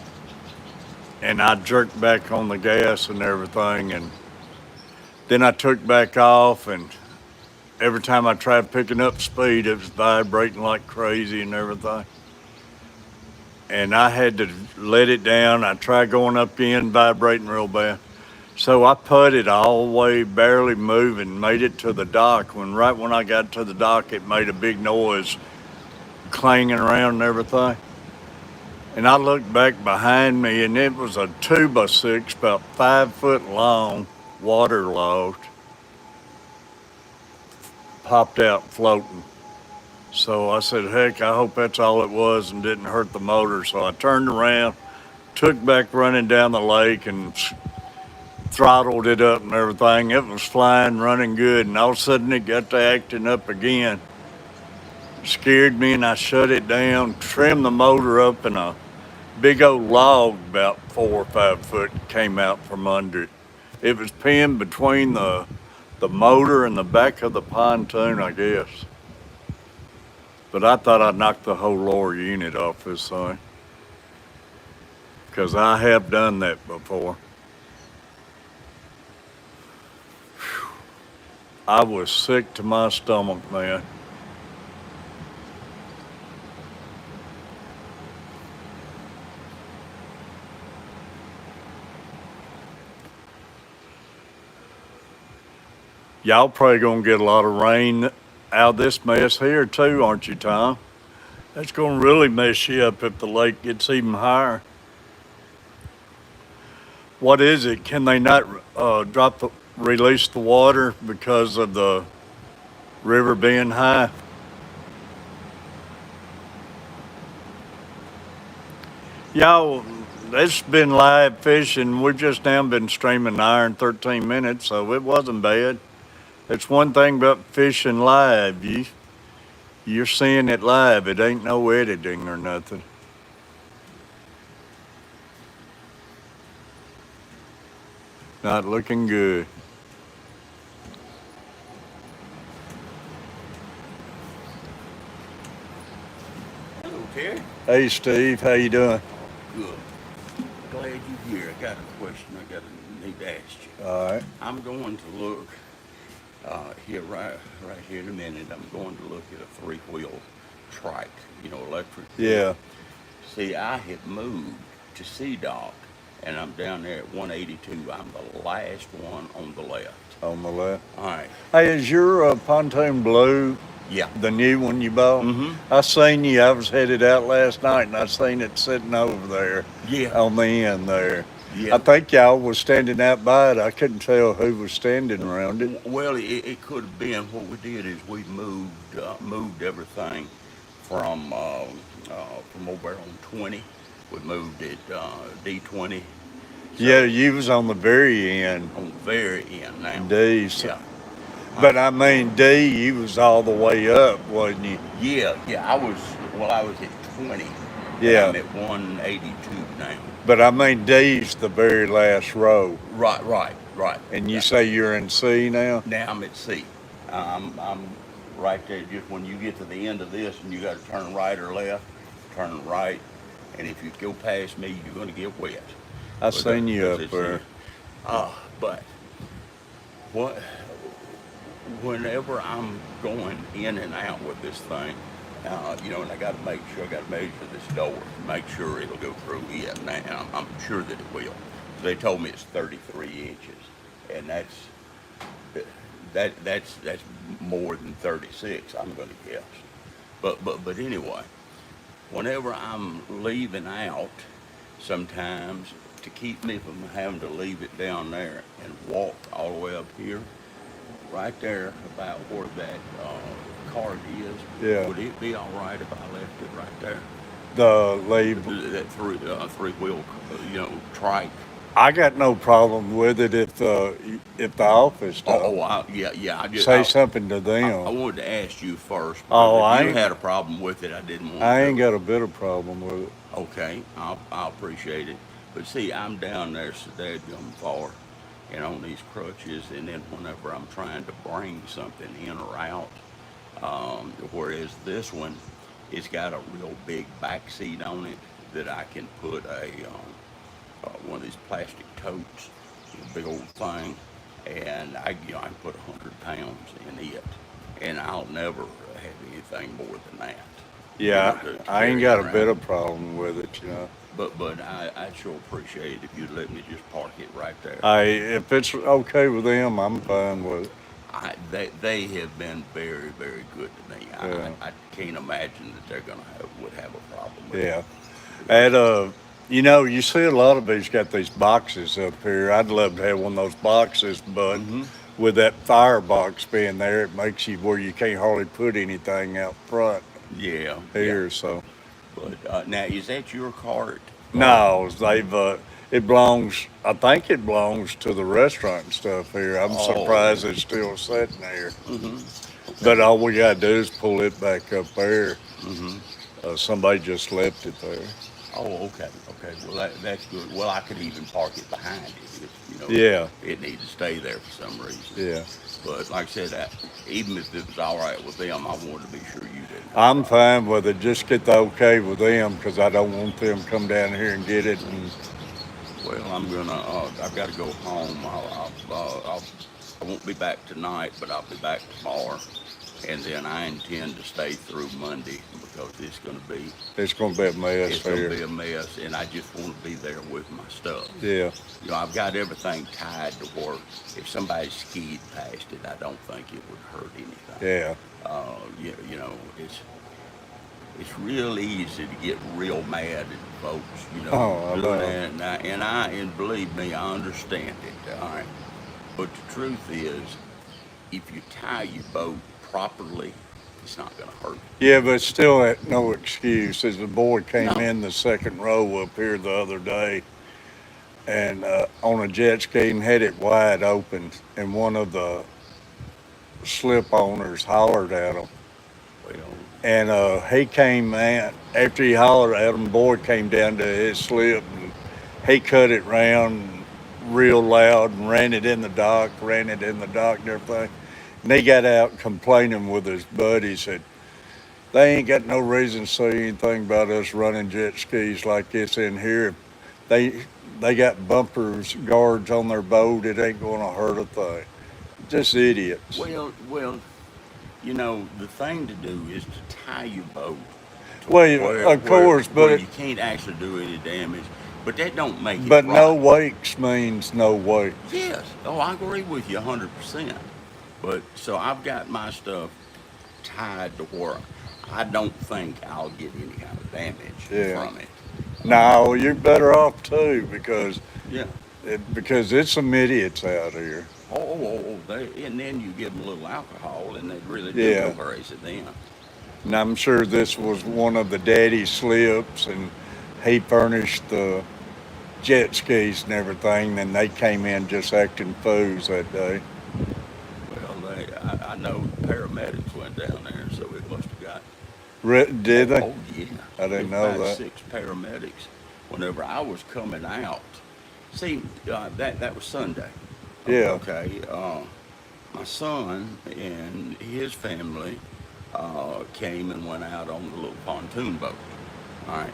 and I jerked back on the gas and everything. And then I took back off, and every time I tried picking up speed, it was vibrating like crazy and everything. And I had to let it down. I tried going up in, vibrating real bad. So I putted all the way, barely moving, made it to the dock. Right when I got to the dock, it made a big noise, clanging around and everything. And I looked back behind me, and it was a 2x6, about 5 foot long, waterlogged, popped out floating. So I said, heck, I hope that's all it was and didn't hurt the motor. So I turned around, took back running down the lake, and throttled it up and everything. It was flying, running good, and all of a sudden it got to acting up again. Scared me, and I shut it down, trimmed the motor up, and a big old log about 4 or 5 foot came out from under it. It was pinned between the motor and the back of the pontoon, I guess. But I thought I'd knock the whole lower unit off this thing, because I have done that before. I was sick to my stomach, man. Y'all probably gonna get a lot of rain out of this mess here too, aren't you, Tom? That's gonna really mess you up if the lake gets even higher. What is it? Can they not release the water because of the river being high? Y'all, it's been live fishing. We've just now been streaming iron 13 minutes, so it wasn't bad. It's one thing about fishing live. You're seeing it live. It ain't no editing or nothing. Not looking good. Hello, Terry. Hey, Steve, how you doing? Good. Glad you're here. I got a question I need to ask you. All right. I'm going to look here right here in a minute. I'm going to look at a 3-wheel trike, electric. Yeah. See, I have moved to C-Dock, and I'm down there at 182. I'm the last one on the left. On the left. All right. Hey, is your pontoon blue? Yeah. The new one you bought? Mm-hmm. I seen you. I was headed out last night, and I seen it sitting over there. Yeah. On the end there. Yeah. I think y'all was standing out by it. I couldn't tell who was standing around it. Well, it could have been. What we did is we moved everything from over on 20. We moved it D20. So Yeah, you was on the very end. on the very end now. D. Yeah. But I mean, D, you was all the way up, wasn't you? Yeah. I was at 20. Yeah. I'm at 182 now. But I mean, D's the very last row. Right. And you say you're in C now? Now I'm at C. I'm right there. Just when you get to the end of this, and you got to turn right or left, turn right, and if you go past me, you're going to get wet. I seen you up there. But whenever I'm going in and out with this thing, and I got to make sure, I got to measure this door, make sure it'll go through it. Now I'm sure that it will. They told me it's 33 inches, and that's more than 36. I'm going to guess. But anyway, whenever I'm leaving out, sometimes to keep me from having to leave it down there and walk all the way up here, right there about where that card is. Yeah. Would it be all right if I left it right there? The label. That three-wheel, trike. I got no problem with it if the office does. Yeah. I just Say something to I them. wanted to ask you first. Oh, If you I had a problem with it, I didn't want. I to ain't got a bit of problem with it. Okay, I'll appreciate it. But see, I'm down there so dadgum far and on these crutches, and then whenever I'm trying to bring something in or out, whereas this one, it's got a real big back seat on it that I can put one of these plastic totes, a big old thing, and I can put 100 pounds in it, and I'll never have anything more than that, Yeah, to I ain't carry got a bit around. of problem with it, you know. But I'd sure appreciate it if you'd let me just park it right there. If it's okay with them, I'm fine with it. They have been very, very good to me. Yeah, I can't imagine that they're gonna would have a problem with it yeah. because At you know, you see a lot of these got these boxes up here. I'd love to have one of those boxes, but hmm with that firebox being there, it makes you where you can't hardly put anything out front yeah, yeah. here. So But now is that your cart or no, they've it belongs. I think it belongs to the restaurant and stuff here. I'm oh surprised it's still sitting there. hmm okay But all we gotta do is pull it back up there. hmm Somebody just left it there. oh okay well that's good. Well, I could even park it behind it if Yeah, it needs to stay there for some reason. yeah. But like I said, even if it was all right with them, I wanted to be sure you didn't have a I'm problem. fine with it. Just get the okay with them because I don't want them to come down here and get it. And Well, I'm gonna. I've got to go home. I won't be back tonight, but I'll be back tomorrow, and then I intend to stay through Monday because it's gonna be a mess it's gonna here. be a mess, and I just want to be there with my stuff. Yeah, I've got everything tied to where if somebody skied past it, I don't think it would hurt anything. yeah. It's real easy to get real mad at folks, Oh, I doing know. that. And believe me, I understand it. All right, but the truth is, if you tie your boat properly, it's not going to hurt. Yeah, but still, that no excuse. As the boy came No. in the second row up here the other day, and on a jet ski and had it wide open, and one of the slip owners hollered at him. Well, And he came in after he hollered at him. Boy came down to his slip and he cut it round real loud and ran it in the dock and everything. And he got out complaining with his buddies that they ain't got no reason to say anything about us running jet skis like this in here. They they got bumpers guards on their boat. It ain't gonna hurt a thing. Just idiots. well, the thing to do is to tie your boat to Well, of course, where you can't actually do any damage, but that don't make it but no right. wakes means no wakes. Yes. Oh, I agree with you 100%. But so I've got my stuff tied to where I don't think I'll get any kind of damage Yeah. from it. No, you're better off too Yeah. because it's some idiots out here. And then you give them a little alcohol, and they really do go Yeah. crazy then. And I'm sure this was one of the daddy slips, and he furnished the jet skis and everything. And they came in just acting fools that day. Well, I know paramedics went down there, so it must have got. Did they? Oh yeah, I it didn't was know about that. 6 paramedics. Whenever I was coming out, see, that was Sunday. Yeah. Okay, my son and his family came and went out on the little pontoon boat. All right.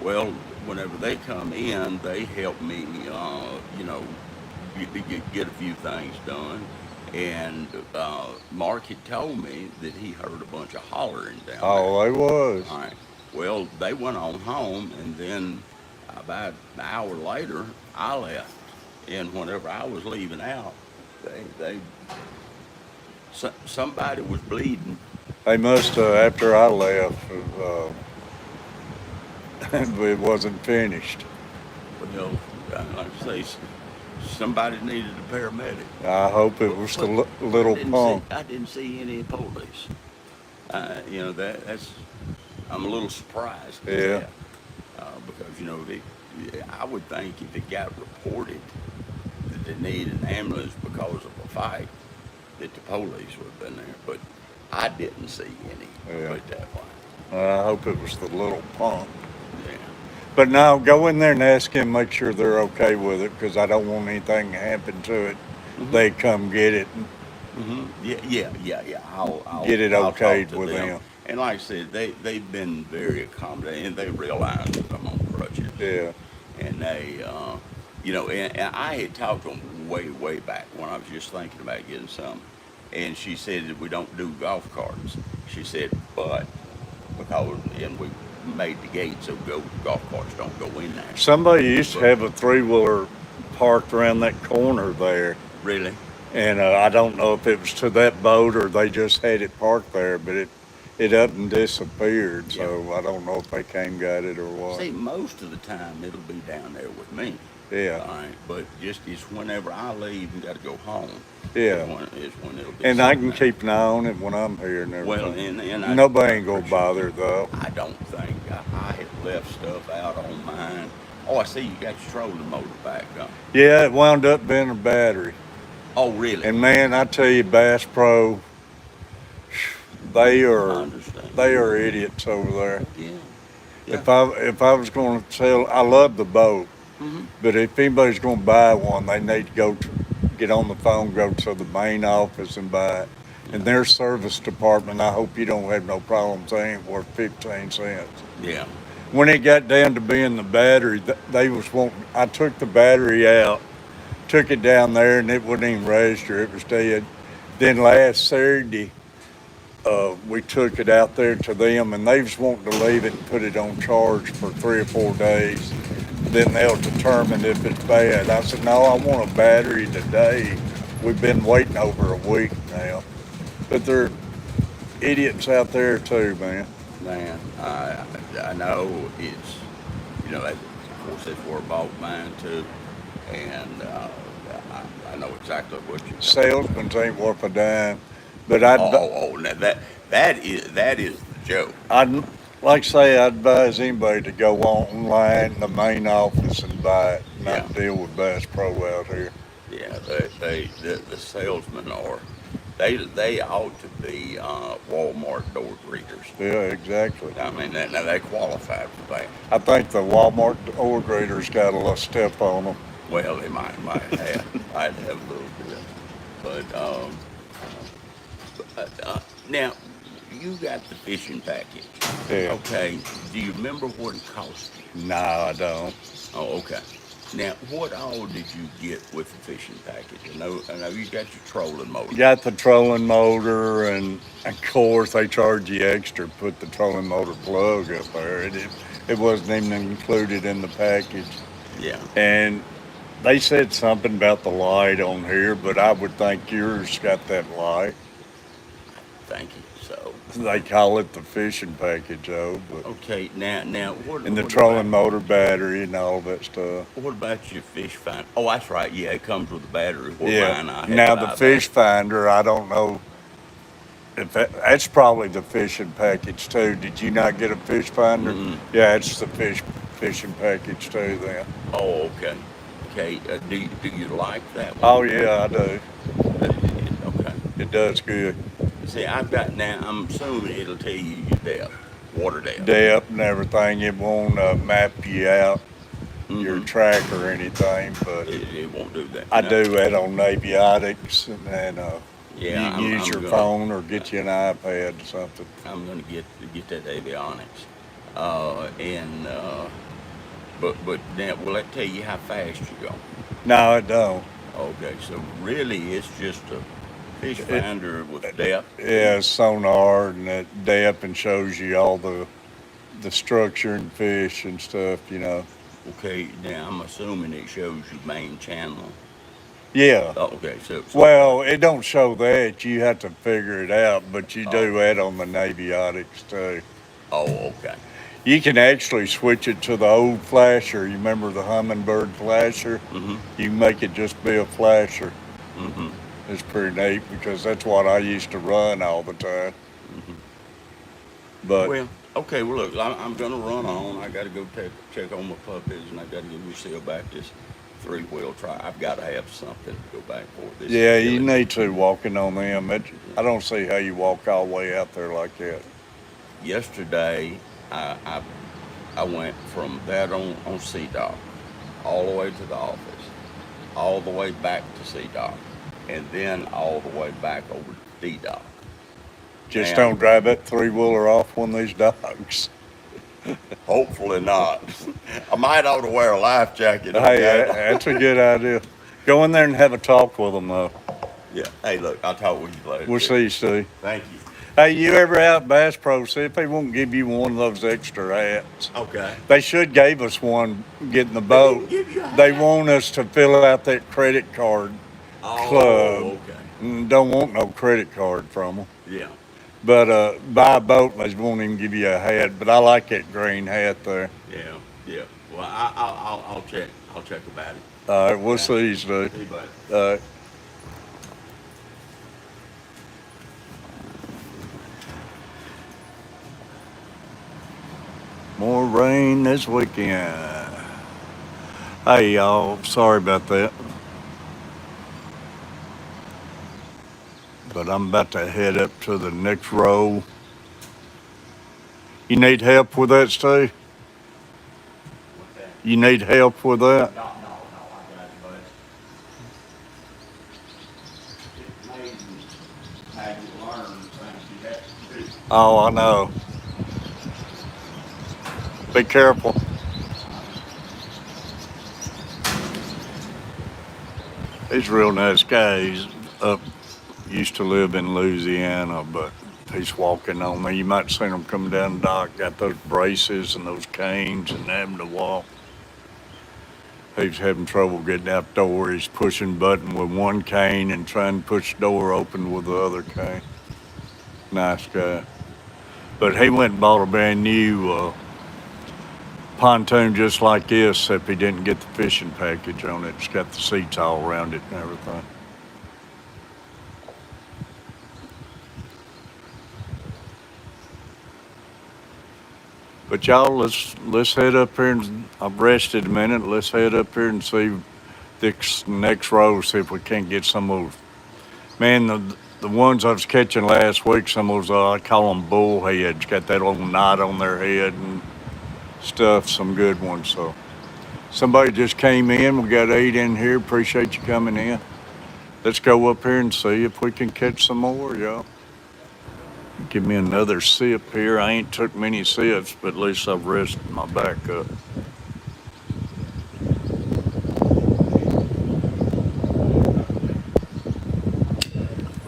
Well, whenever they come in, they help me, get a few things done. And Mark had told me that he heard a bunch of hollering down there. Oh, they was. All right. Well, they went on home, and then about an hour later, I left. And whenever I was leaving out, they somebody was bleeding. They must after I left, it wasn't finished. Well, like I say, somebody needed a paramedic. I hope it But, was the but I little didn't see punk. I didn't see any police. That's I'm a little surprised at Yeah. that because I would think if it got reported that they need an ambulance because of a fight, that the police would have been there. But I didn't see any. Yeah. Put it that way. I hope it was the little punk. Yeah. But now go in there and ask him, make sure they're okay with it, because I don't want anything to happen to it. Mm-hmm. They come get it and Yeah. get it I'll talk okayed to with them. them. And like I said, they've been very accommodating, and they realize that I'm on crutches. Yeah. And they, and I had talked to them way back when I was just thinking about getting some. And she said that we don't do golf carts. She said, but because and we made the gate so golf carts don't go in there. Somebody used to But have a three-wheeler parked around that corner there. really, And I don't know if it was to that boat or they just had it parked there, but it up and disappeared. yeah. So I don't know if they came got it or what. See, most of the time it'll be down there with me. Yeah, All right, but just it's whenever I leave and got to go home yeah. is when it'll be And I sitting can there. keep an eye on it when I'm here and Well, everything. and I Nobody ain't gonna appreciate bother it. though. I don't think I have left stuff out on mine. Oh, I see you got your trolling motor back, don't you? Yeah, it wound up being a battery. Oh, really? And man, I tell you, Bass Pro, they I are understand. they are idiots over there. Yeah, yeah. If I was going to tell, I love the boat, Mm-hmm. but if anybody's going to buy one, they need to get on the phone, go to the main office and buy it. And their service department, I hope you don't have no problems. They ain't worth 15 cents. Yeah. When it got down to being the battery, they was wanting. I took the battery out, took it down there, and it wouldn't even register. It was dead. Then last Saturday, we took it out there to them, and they was wanting to leave it and put it on charge for 3 or 4 days. Then they'll determine if it's bad. I said, no, I want a battery today. We've been waiting over a week now. But they're idiots out there too, man. Man, I know it's of course that's where I bought mine too, and I know exactly what you're talking about. Salesmen ain't worth a dime. But I'd, Now that is the joke. I'd like I say, I'd advise anybody to go online, the main office, and buy it, Yeah, not deal with Bass Pro out here. yeah. The salesmen are they ought to be Walmart door greeters. Yeah, exactly. I mean, now they qualify for that. I think the Walmart door greeters got a little step on them. Well, they might have a little bit, but now you got the fishing package. Yeah. Okay. Do you remember what it cost you? No, I don't. Oh, okay. Now, what all did you get with the fishing package? I know you got your trolling motor. Got the trolling motor, and of course they charge you extra to put the trolling motor plug up there. It wasn't even included in the package. Yeah. And they said something about the light on here, but I would think yours got that light. Thank you. So, They call it the fishing package, though. But okay. Now, what? and the What trolling about, motor battery and all that stuff. what about your fish finder? Oh, that's right. Yeah, it comes with a battery. Where Yeah. mine, I had Now to the buy fish that. finder, I don't know if that's probably the fishing package too. Did you not get a fish finder? Mm-mm. Yeah, it's the fishing package too. Then. Oh, okay. Okay. Do you like that one? Oh yeah, I do. Okay. It does good. See, I've got now. I'm assuming it'll tell you your depth, water depth. Depth and everything. It won't map you out your Mm-hmm. track or anything, but It won't do that. I No. do that on Naviotics, and you Yeah, can use your gonna, phone or get you an iPad or something. I'm gonna get that avionics, and but now will that tell you how fast you go? No, it don't. Okay, so really it's just a fish It, finder with depth. yeah, sonar and that depth and shows you all the structure and fish and stuff. Okay, now I'm assuming it shows you main channel. Yeah. Oh, okay, so Well, it don't show that. You have to figure it out, but you do oh that on the Naviotics too. oh okay. You can actually switch it to the old flasher. You remember the Humminbird flasher? Mhm. You can make it just be a flasher. Mhm. It's pretty neat because that's what I used to run all the time. Mhm. But Well, okay. Well, look, I'm gonna run on. I got to go check on my puppies, and I got to give Lucille back this three-wheel try. I've got to have something to go back for. This yeah, is you killing need to walking on them. I don't see how you walk all the way out there like that. yesterday I I went from that on C Dock all the way to the office, all the way back to C Dock, and then all the way back over to D Dock. Just Now, don't drive that three-wheeler off one of these docks. hopefully not. I might ought to wear a life jacket. Hey, Okay. that's a good idea. Go in there and have a talk with them, though. Yeah. Hey, look, I'll talk with you later. We'll too. see you, Steve. Thank you. Hey, you ever out Bass Pro, see if they won't give you one of those extra hats. Okay. They should gave us one getting the They boat. didn't give you a They hat? want us to fill out that credit card club. Oh, okay. Don't want no credit card from them. Yeah. But buy a boat, they won't even give you a hat. But I like that green hat there. Yeah. Yeah. Well, I'll check. I'll check about it. All right, we'll Okay. see you, Steve. See you later. Uh, more rain this weekend. Hey, y'all, sorry about that. But I'm about to head up to the next row. You need help with that, Steve? What's that? You need help with that? No, I got it, bud. It's amazing how you learn things you have to do. Oh, I know. Be careful. He's a real nice guy. He's up, used to live in Louisiana, but he's walking on me. You might have seen him come down the dock, got those braces and those canes and having to walk. He's having trouble getting out the door. He's pushing button with one cane and trying to push the door open with the other cane. Nice guy. But he went and bought a brand new pontoon just like this, except he didn't get the fishing package on it. It's got the seats all around it and everything. But y'all, let's head up here and I've rested a minute. Let's head up here and see this next row, see if we can't get some of those. Man, the ones I was catching last week, some of those I call them bullheads, got that little knot on their head and stuff. Some good ones. So somebody just came in. We got 8 in here. Appreciate you coming in. Let's go up here and see if we can catch some more, y'all. Give me another sip here. I ain't took many sips, but at least I've rested my back up.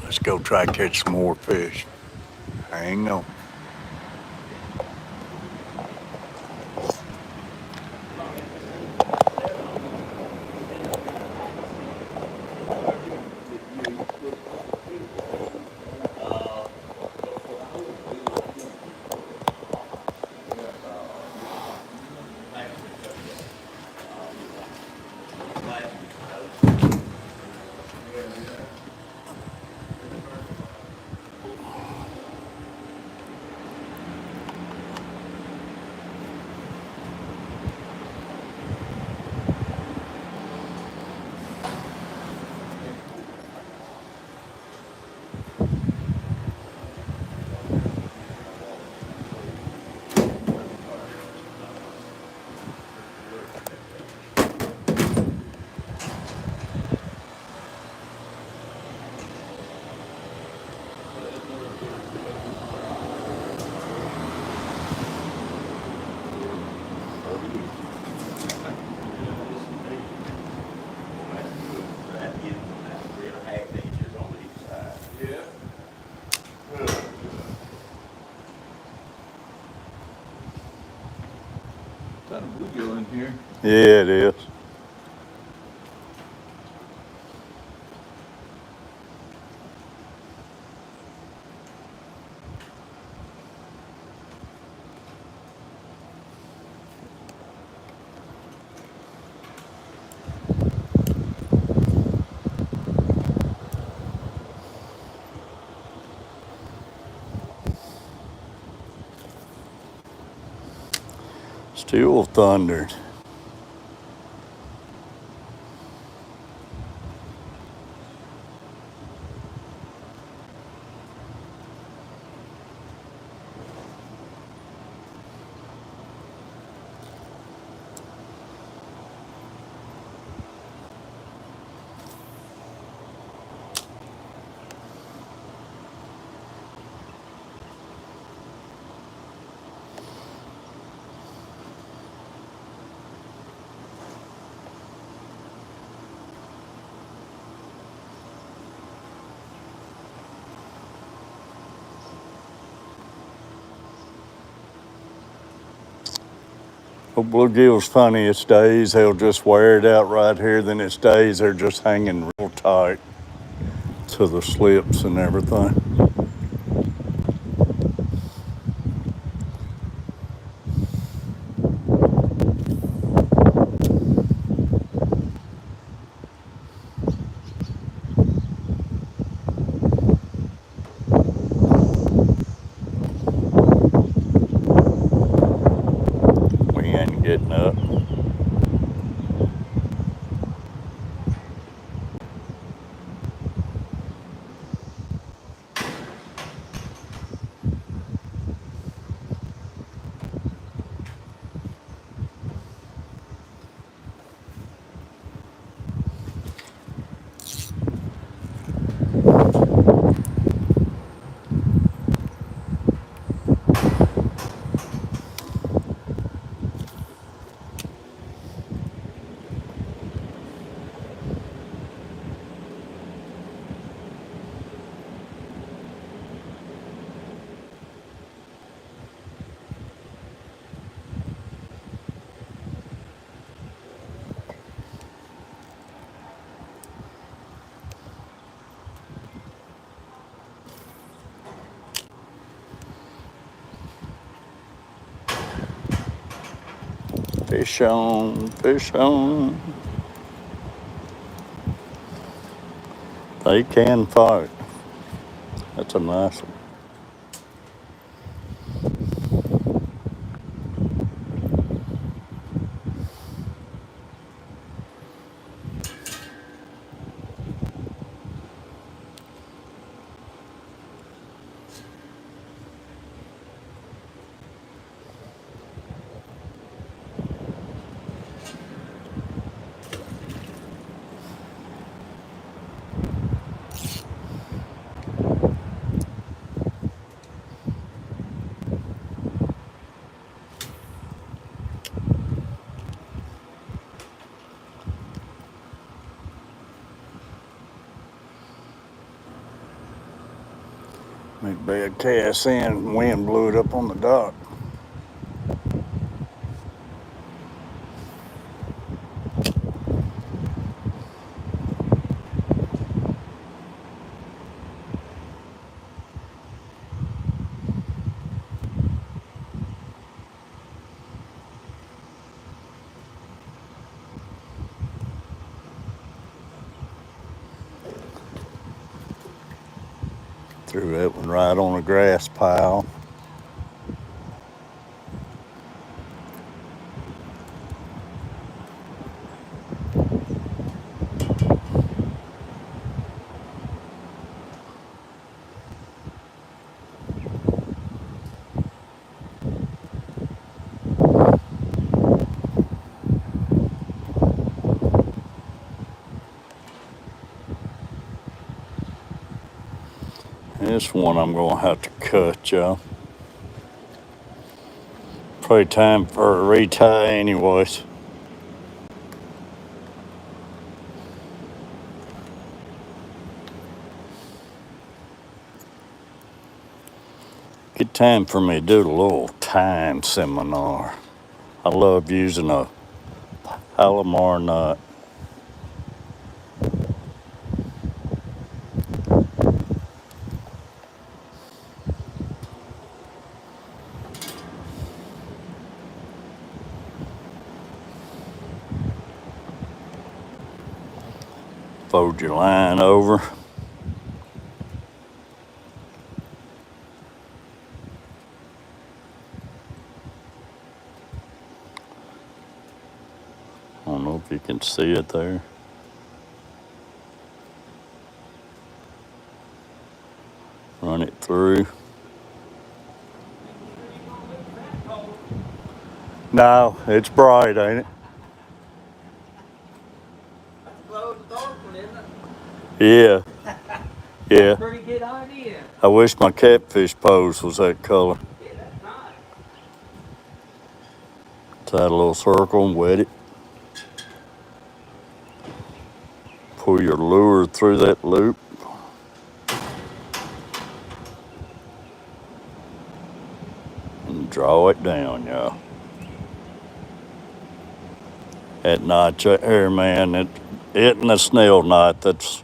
Let's go try to catch some more fish. Hang on. Yeah, it is. Still thundered. Bluegill's funny. It's days they'll just wear it out right here. Then it's days they're just hanging real tight to the slips and everything. We ain't getting up. Fish on, fish on. They can fight. That's a nice one. Made bad cast in, wind blew it up on the dock. Threw that one right on a grass pile. This one I'm gonna have to cut, y'all. Probably time for a retie anyways. Good time for me to do a little time seminar. I love using a Palomar nut. Fold your line over. I don't know if you can see it there. Run it through. No, it's bright, ain't it? That's a glow in the dark one, isn't it? Yeah. Yeah. Pretty good idea. I wish my catfish pose was that color. Yeah, that's nice. Tie a little circle and wet it. Pull your lure through that loop. And draw it down, y'all. That notch there, man, it and the snail knot, that's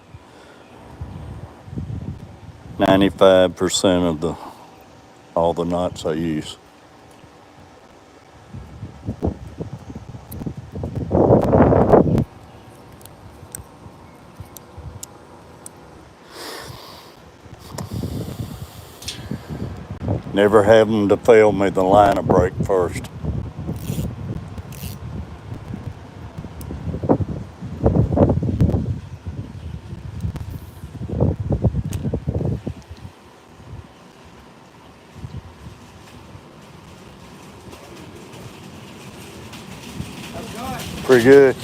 95% of all the knots I use. Never have them to fail me, the line will break first. Pretty good.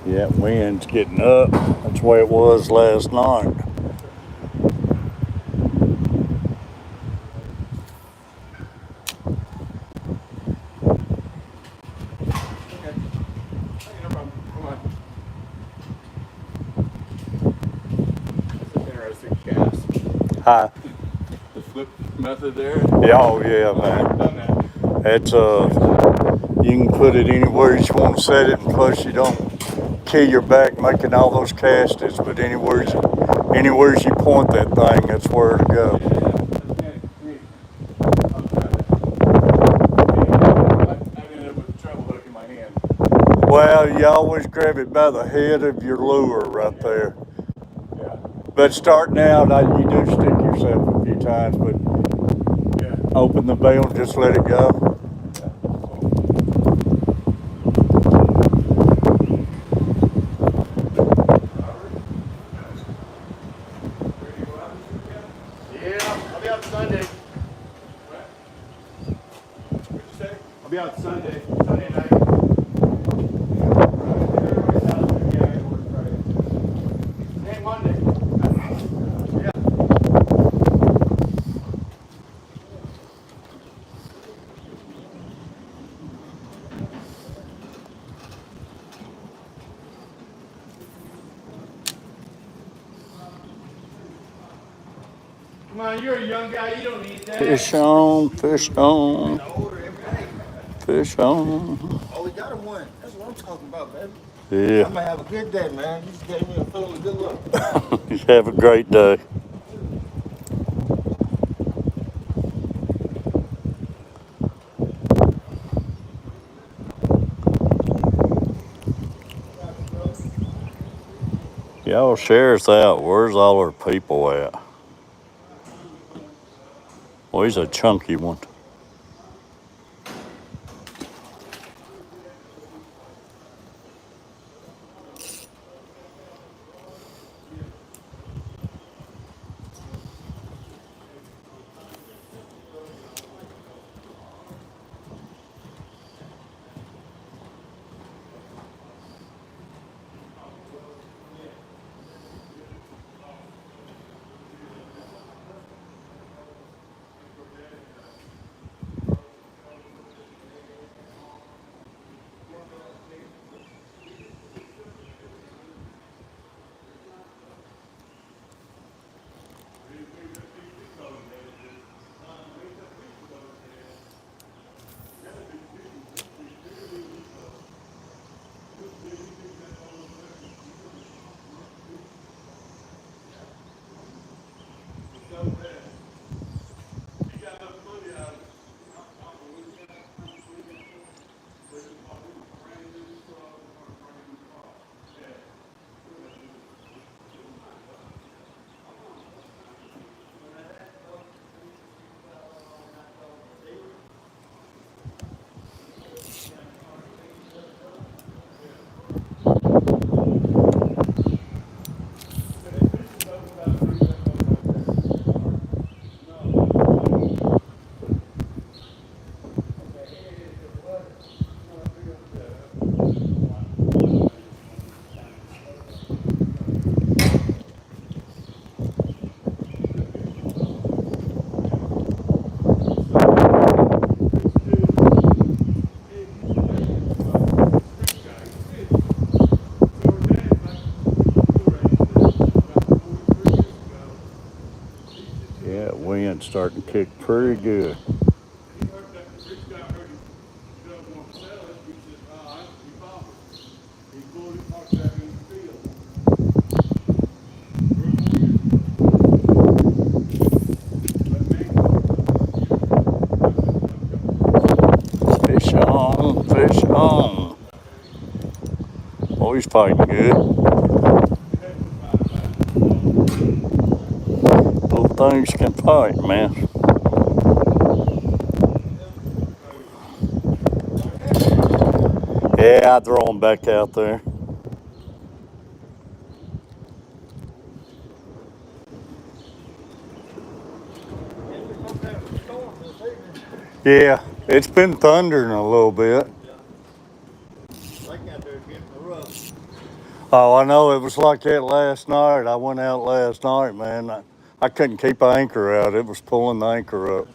Yeah, wind's getting up. That's the way it was last night. Okay. Okay, no problem. Come on. That's an interesting cast. Hi. The flip method there. Yeah, oh yeah, I've man. done that. It's you can put it anywhere you want to set it, and plus you don't kill your back making all those castings. But anywhere you point that thing, that's where to go. Okay, great. I'll try that. I ended up with treble hook in my hand. Well, you always grab it by the head of your lure right there. Yeah. But starting out, you do stick yourself a few times, but Yeah. open the bell and just let it go. Yeah, I'll be out Sunday. What'd you say? I'll be out Sunday night. Hey, Monday. Yeah. Come on, you're a young guy. You don't need that. Fish on, fish on, fish on. Oh, we got him one. That's what I'm talking about, baby. Yeah. I'm gonna have a good day, man. You just gave me a feeling of good luck. You have a great day. Y'all share us out. Where's all our people at? Well, he's a chunky one. Yeah, wind's starting to kick pretty good. He heard that the rich guy heard him. He doesn't want to sell it. He says, all right, he bought it. He pulled it, parked back in the field. 3 or 4 years ago. But man, Fish on, fish on. Oh, he's fighting good. Both things can fight, man. Yeah, I throw him back out there. Yeah, it's been thundering a little bit. Like out there getting rough. Oh, I know. It was like that last night. I went out last night, man. I couldn't keep an anchor out. It was pulling the anchor up.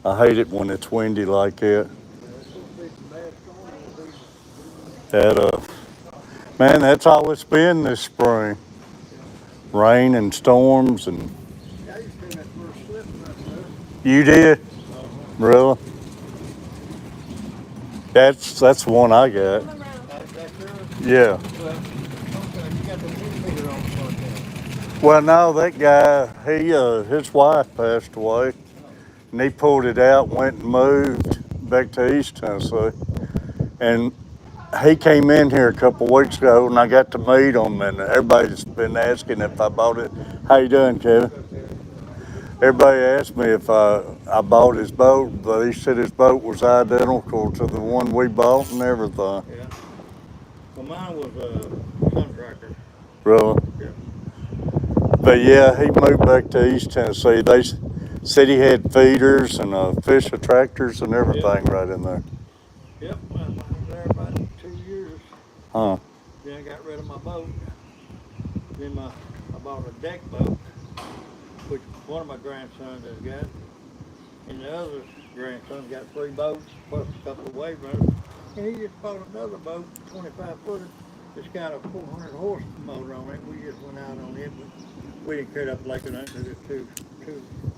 I hate it when it's windy like that. That, man, that's all it's been this spring. Rain and storms and. I used to do that first slip right there. You did? Really? That's the one I got. That's yours? Yeah. Well, okay, you got the two-footer on the front end. Well, no, that guy, his wife passed away, and he pulled it out, went and moved back to East Tennessee, and he came in here a couple of weeks ago, and I got to meet him, and everybody's been asking if I bought it. How you doing, Kevin? Everybody asked me if I bought his boat, but he said his boat was identical to the one we bought and everything. Yeah. Well, mine was a contractor. Really? Yeah. But yeah, he moved back to East Tennessee. They said he had feeders and fish attractors and everything right in there. Yep, I was there about 2 years. Huh. Then I got rid of my boat. Then I bought a deck boat, which one of my grandsons has got. And the other grandson got 3 boats, plus a couple of wave runners. And he just bought another boat, 25 footer. It's got a 400 horse motor on it. We just went out on it, but we didn't carry it up the lake or nothing. There's two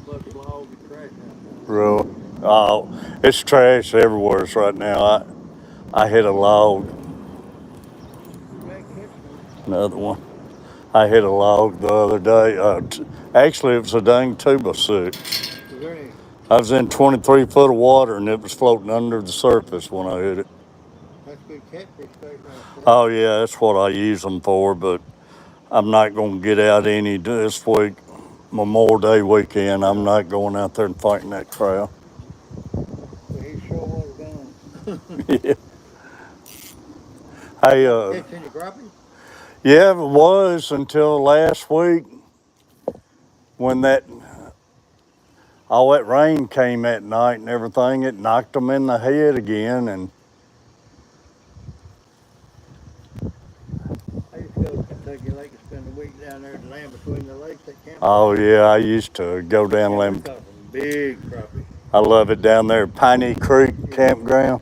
bucks log and trash out there. Real. Oh, it's trash everywhere right now. I hit a log. Another one. I hit a log the other day. Actually, it was a dang 2x6. Is there any, I was in 23 foot of water and it was floating under the surface when I hit it. that's good catfish bait right there. Oh yeah, that's what I use them for, but I'm not going to get out any this week. Memorial Day weekend, I'm not going out there and fighting that crowd. But he sure was gone. Yeah. Hey, Catch any crappie? yeah, it was until last week when all that rain came at night and everything. It knocked them in the head again, and I used to go to Kentucky Lake and spend a week down there in the land between the lakes at camp. oh yeah, I used to go down We Lim. caught some big crappie. I love it down there, Piney Creek Campground.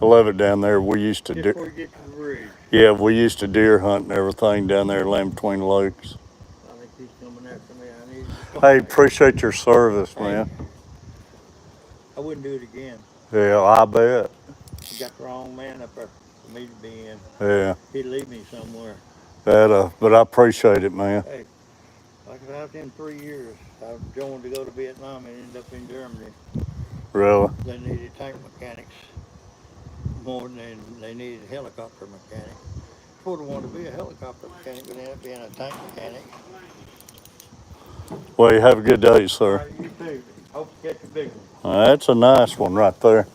I love it down there. We used to Just do. before you get to the bridge. Yeah, we used to deer hunt and everything down there, land between the lakes. I think he's coming after me. I need to Hey, appreciate your service, Hey. man. I wouldn't do it again. Yeah, I bet. You got the wrong man up there for me to be in. Yeah, He'd leave me somewhere. but I appreciate it, man. Hey, like I was in 3 years. I joined to go to Vietnam and ended up in Germany. Really. They needed tank mechanics more than they needed helicopter mechanics. Sort of wanted to be a helicopter mechanic, but ended up being a tank mechanic. Well, you have a good day, All sir. right, you too. Hope to catch a big one. That's a nice one right there.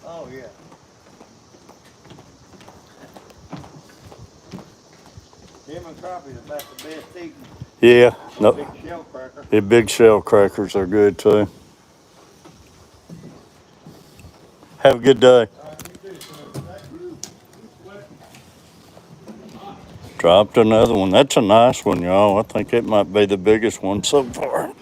Oh, yeah. Them and crappie is about the best eating. Yeah, no, Big shell cracker. the big shell crackers are good too. Have a good day. All right, you too, sir. Thank you. Dropped another one. That's a nice one, y'all. I think it might be the biggest one so far.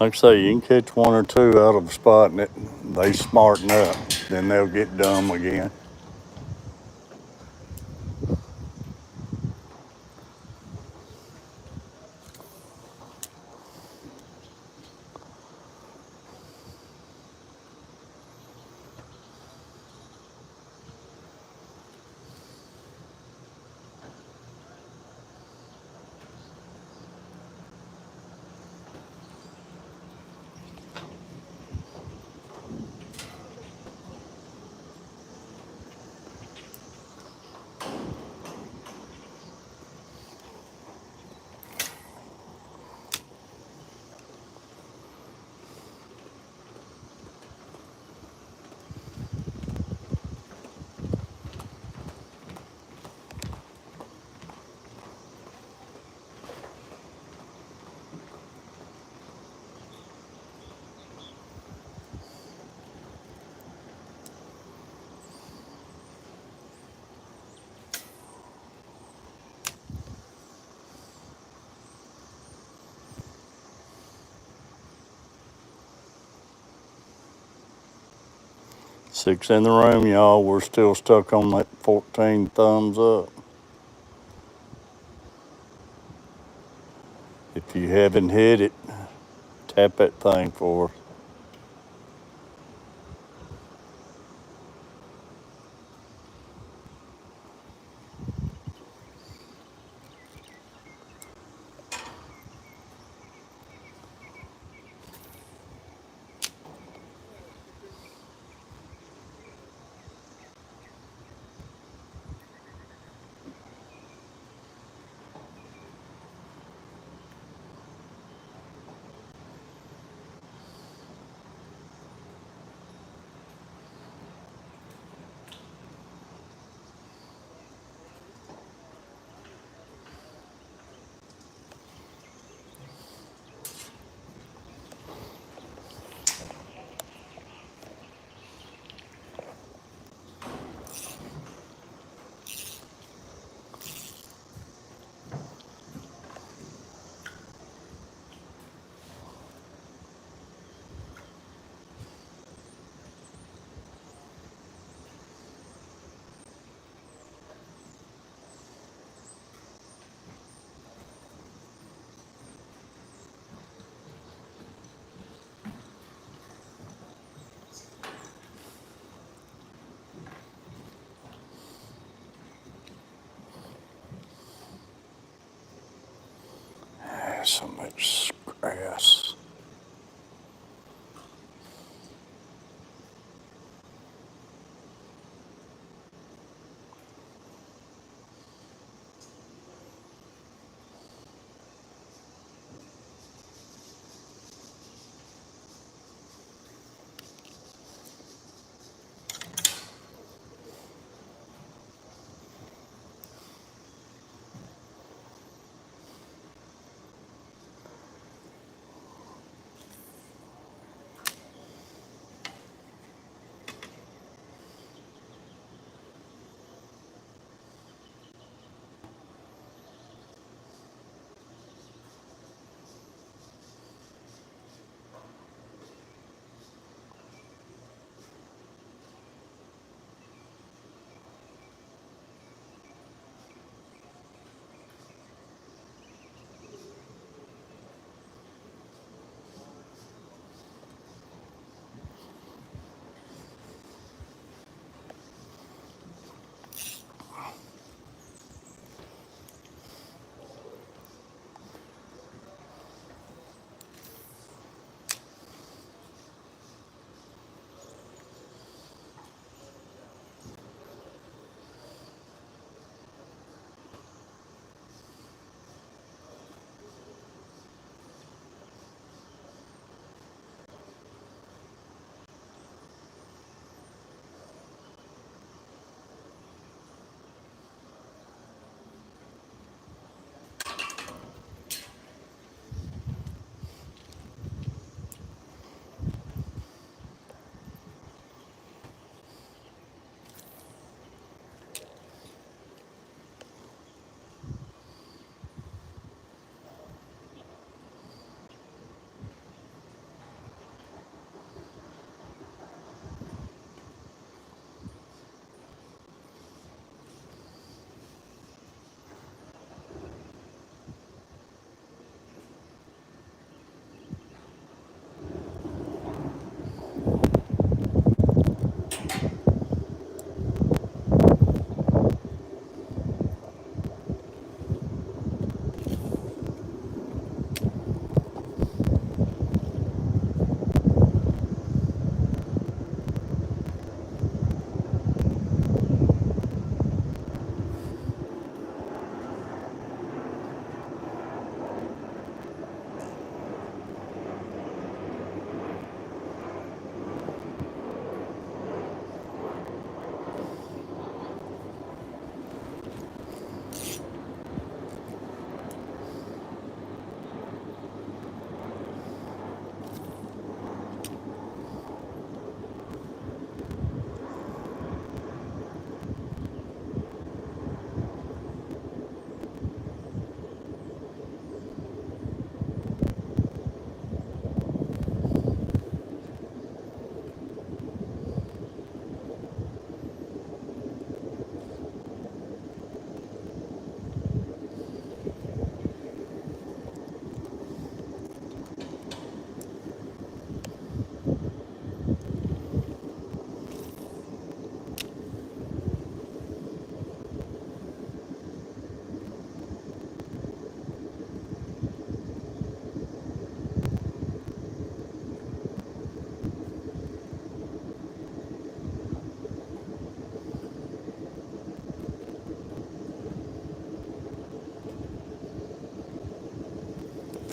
Like I say, you can catch one or two out of a spot and they smarten up. Then they'll get dumb again. Six in the room, y'all. We're still stuck on that 14 thumbs up. If you haven't hit it, tap that thing for us. So much grass.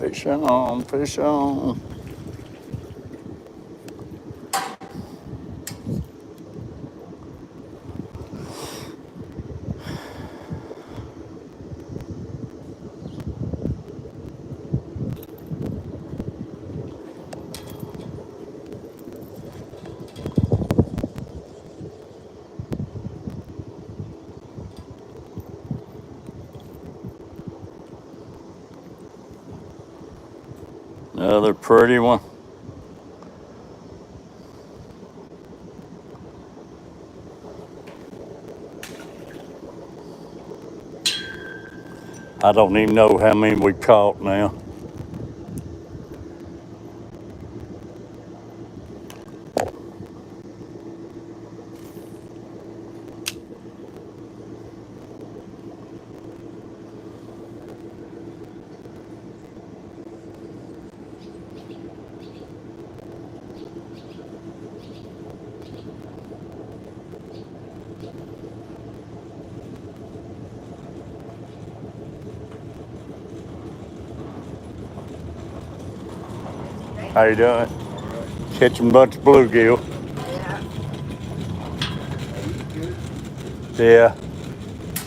Fish on, fish on. Another pretty one. I don't even know how many we caught now. How you doing? Catching a bunch of bluegill. Yeah.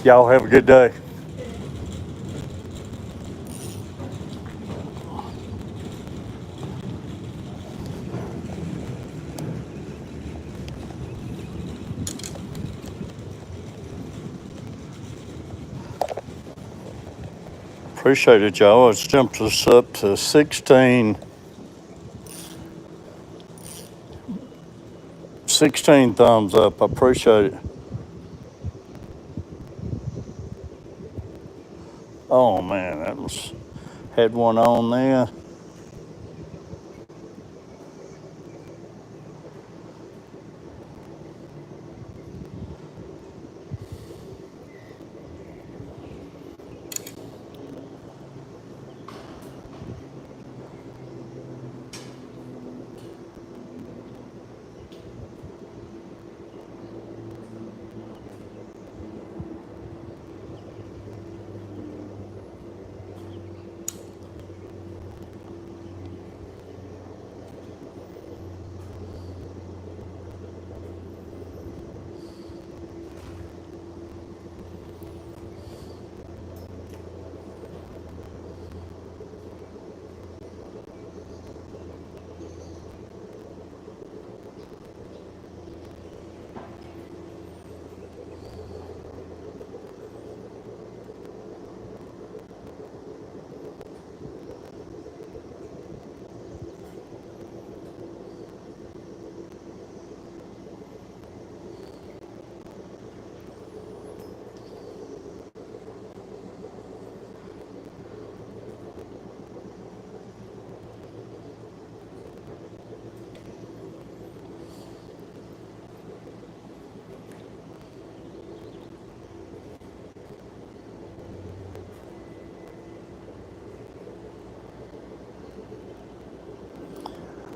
Y'all have a good day. Appreciate it, y'all. It's jumped us up to 16 thumbs up. I appreciate it. Oh man, had one on there.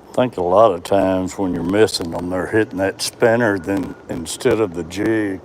I think a lot of times when you're missing them, they're hitting that spinner then instead of the jig.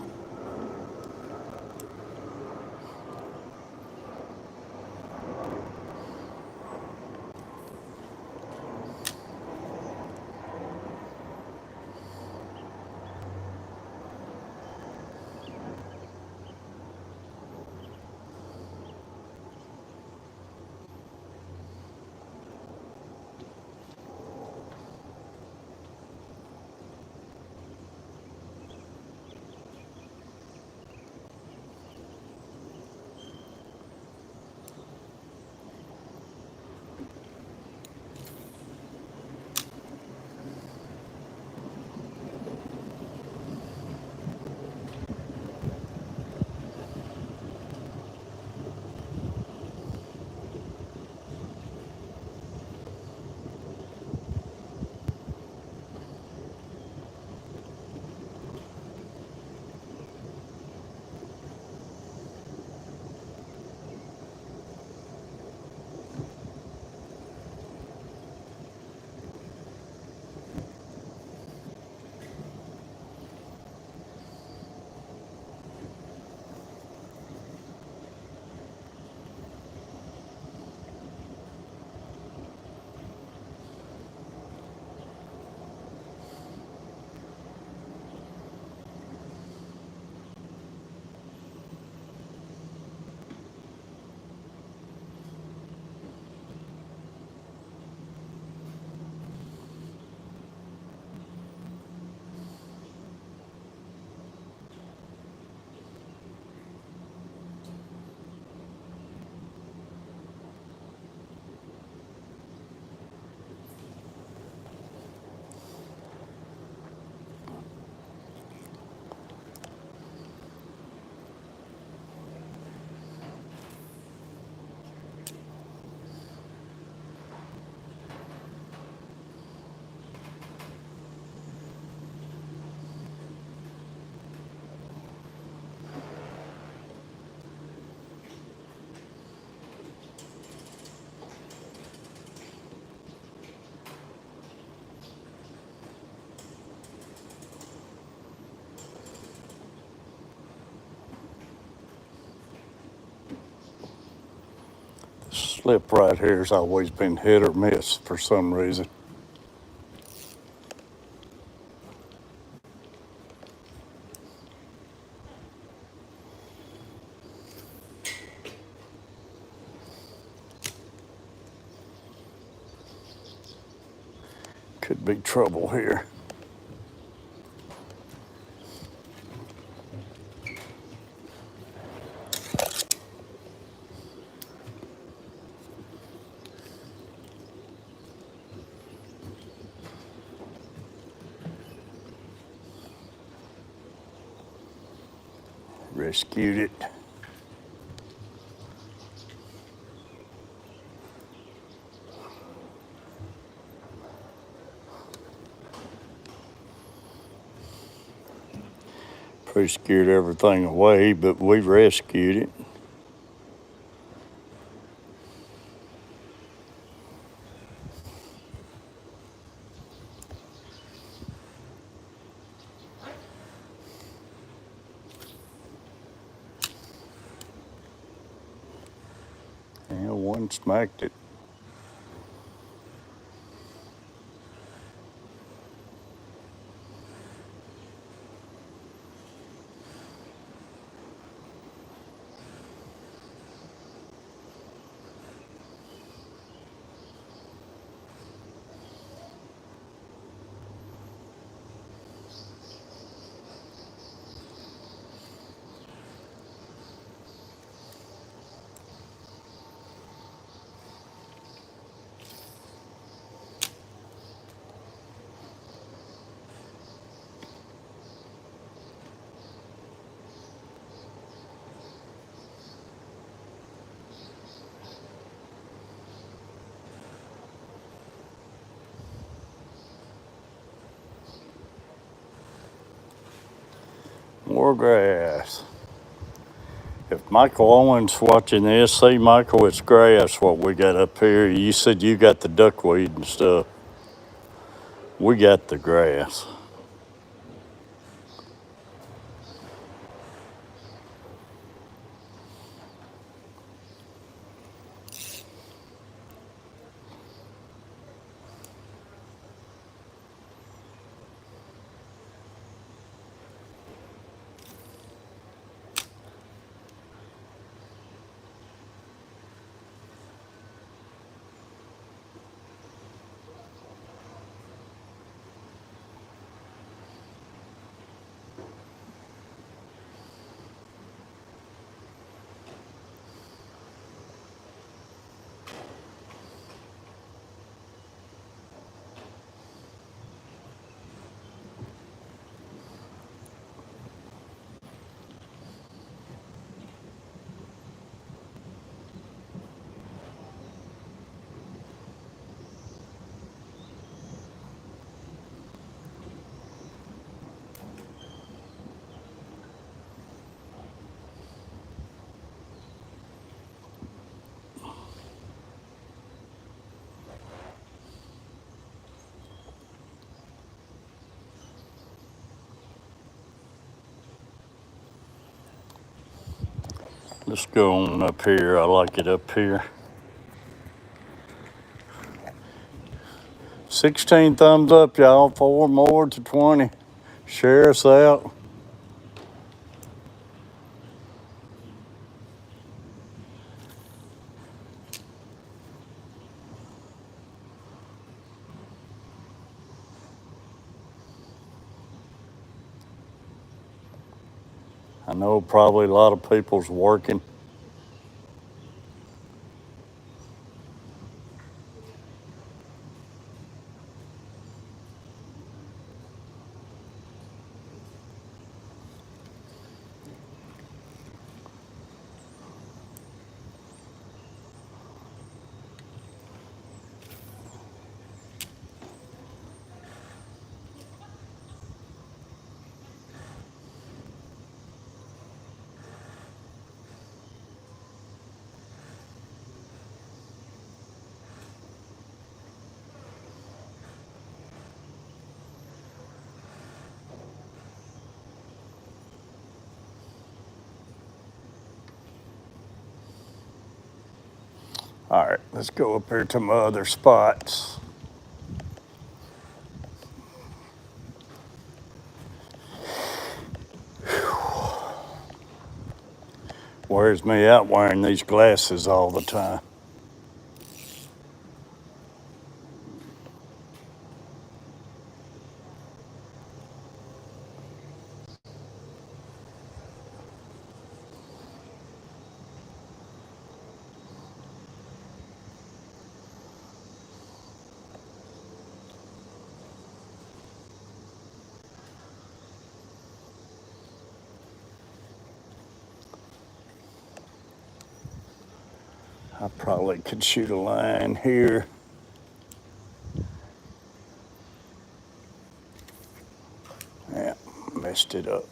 Slip right here's always been hit or miss for some reason. Could be trouble here. Rescued it. Pretty scared everything away, but we rescued it. And one smacked it. More grass. If Michael Owens watching this, see Michael, it's grass what we got up here. You said you got the duckweed and stuff. We got the grass. Let's go on up here. I like it up here. 16 thumbs up, y'all. 4 more to 20. Share us out. I know probably a lot of people's working. All right, let's go up here to my other spots. Wears me out wearing these glasses all the time. I probably could shoot a line here. Yeah, messed it up.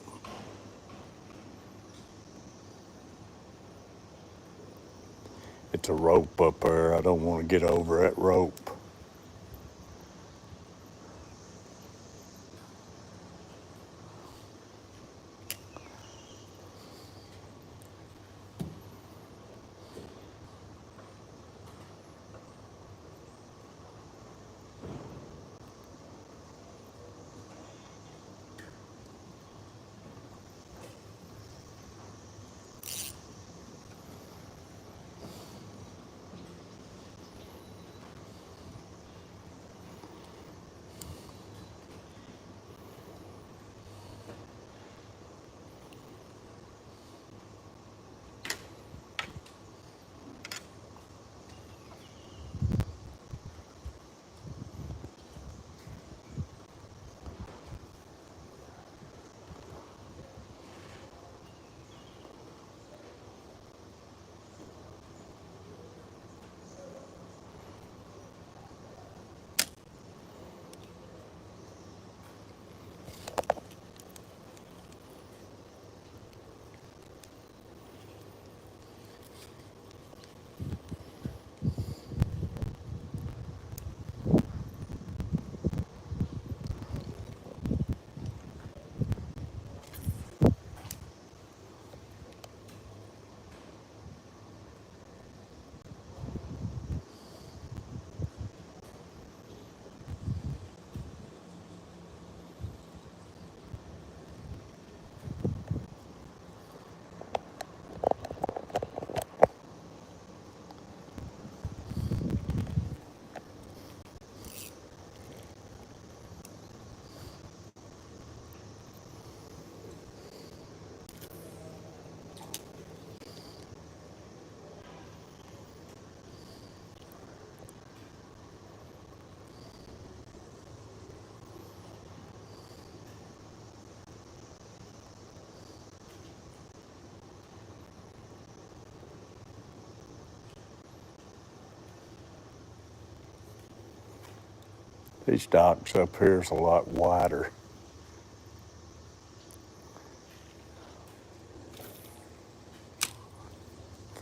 It's a rope up there. I don't want to get over that rope. These docks up here is a lot wider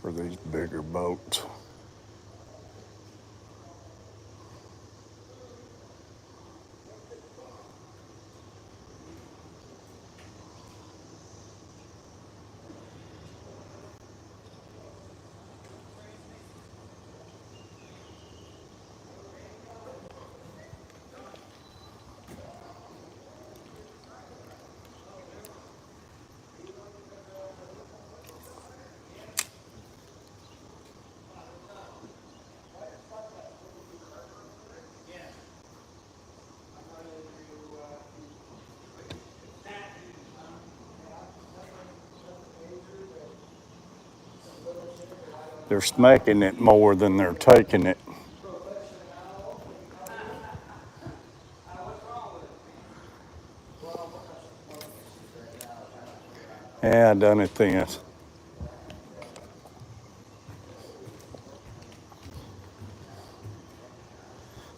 for these bigger boats. They're smacking it more than they're taking it. Yeah, I done it then.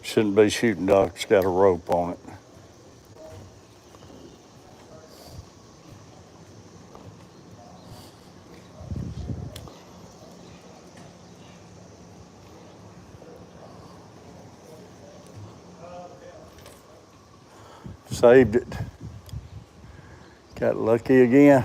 Shouldn't be shooting docks, got a rope on it. Saved it. Got lucky again.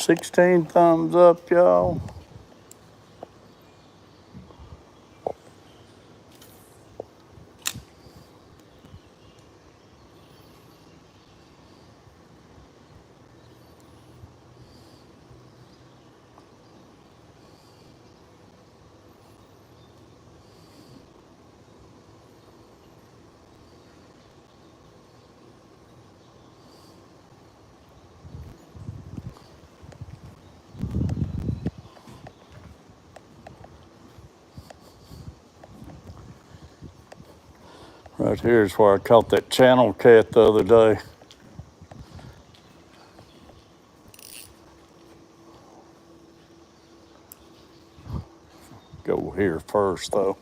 16 thumbs up, y'all. Right here is where I caught that channel cat the other day. Go here first, though.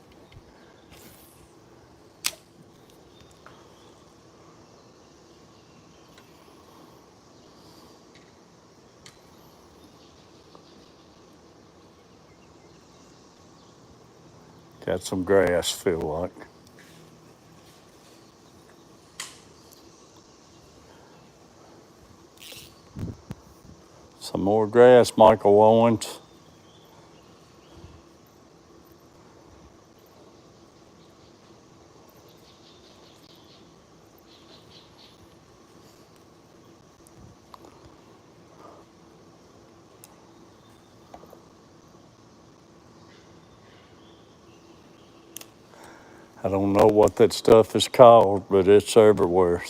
Got some grass, feel like. Some more grass, Michael Owens. I don't know what that stuff is called, but it's everywhere.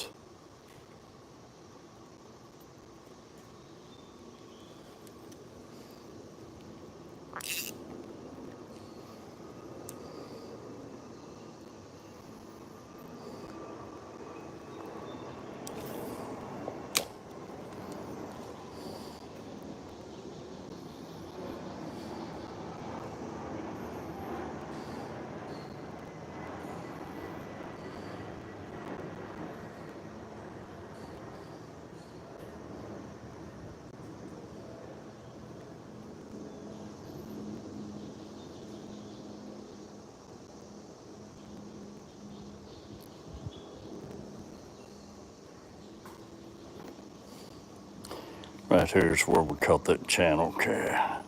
Right here's where we caught that channel cat.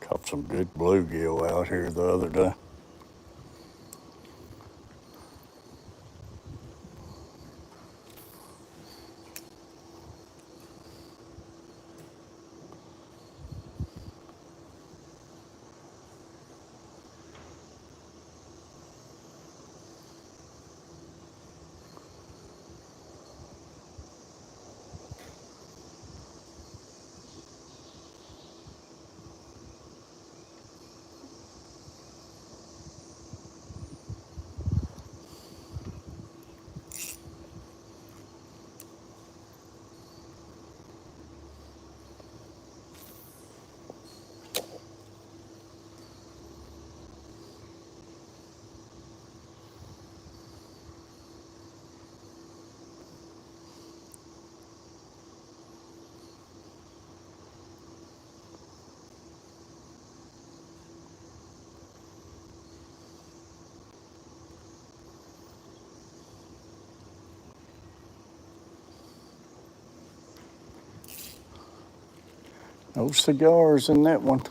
Caught some good bluegill out here the other day. No cigars in that one.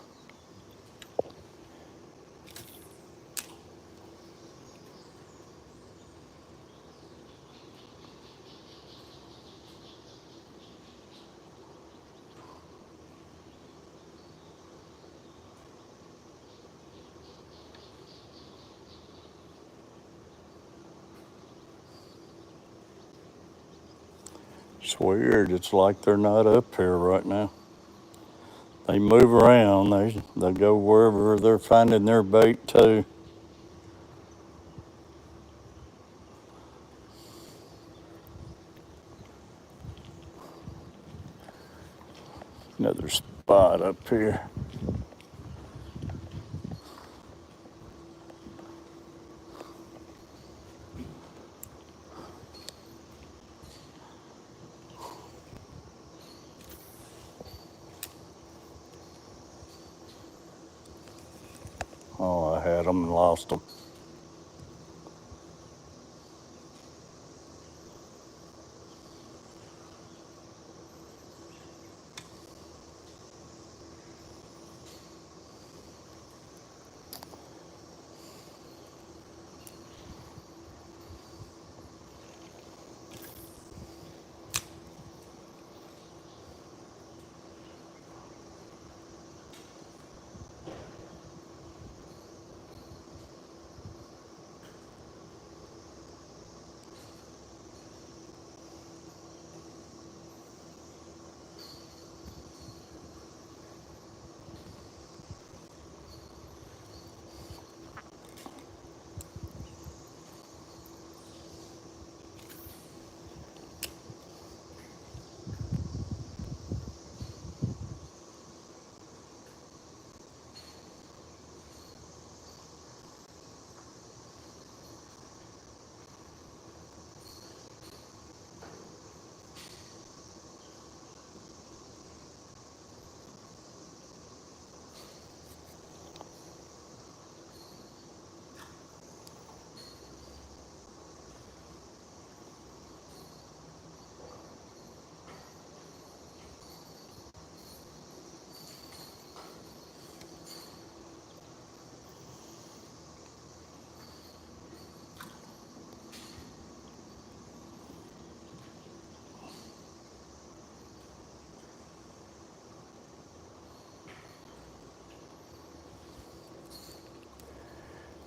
It's weird. It's like they're not up here right now. They move around. They go wherever they're finding their bait too. Another spot up here. Oh, I had them and lost them.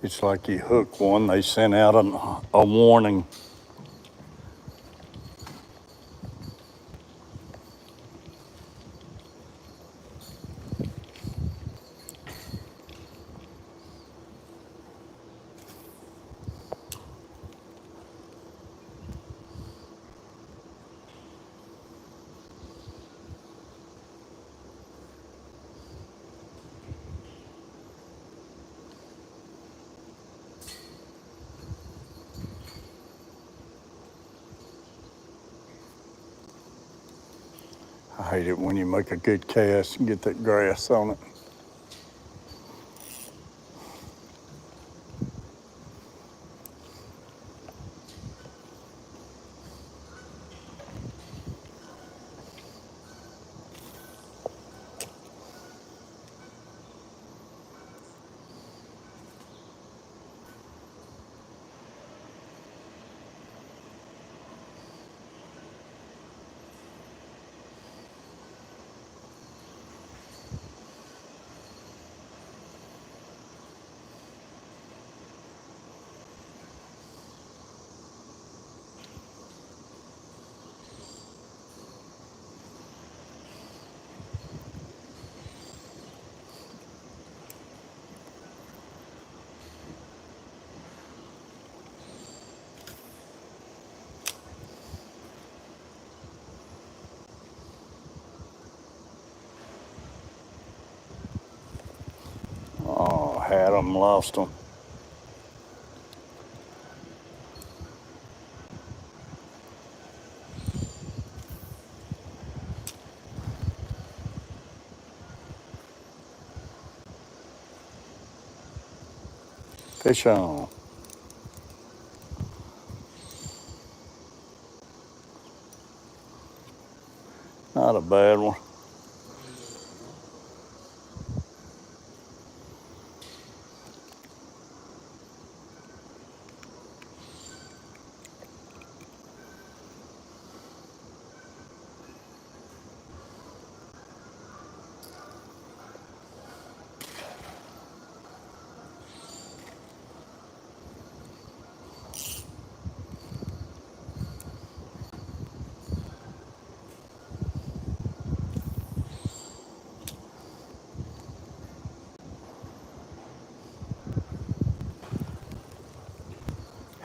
It's like you hook one, they sent out a warning. I hate it when you make a good cast and get that grass on it. Oh, had them, lost them. Fish on. Not a bad one.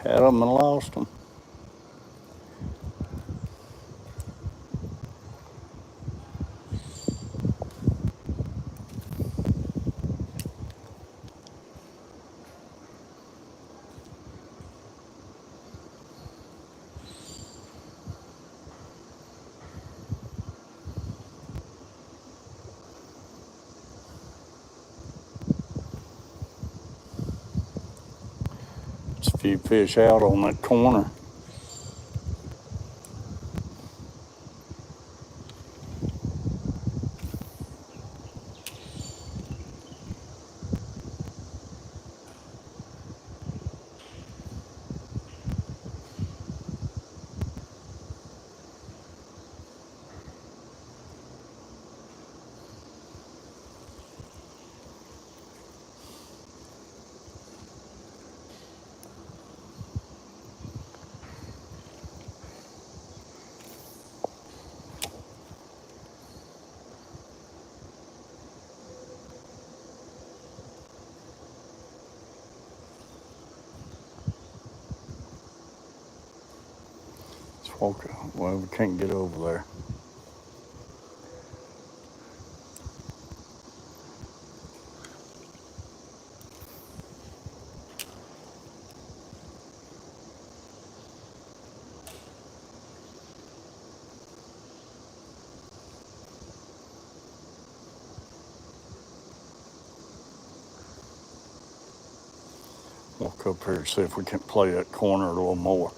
Had them and lost them. few fish out on that corner. Let's walk. Well, we can't get over there. Walk up here and see if we can play that corner a little more.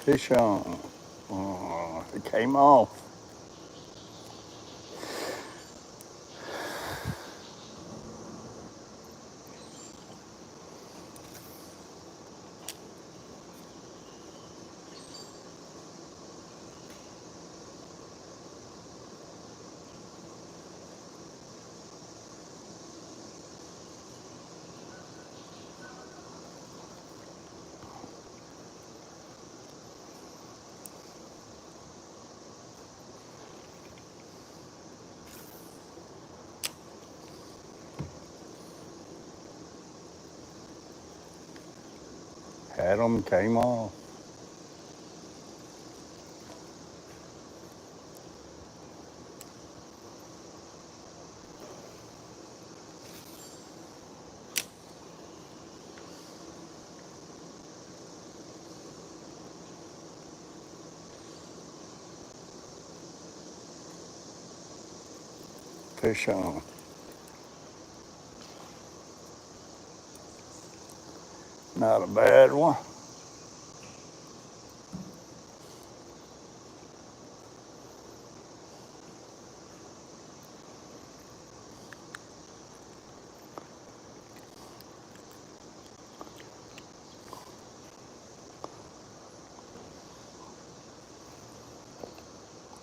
Fish on. Oh, it came off. Had them, came off. Fish on. Not a bad one.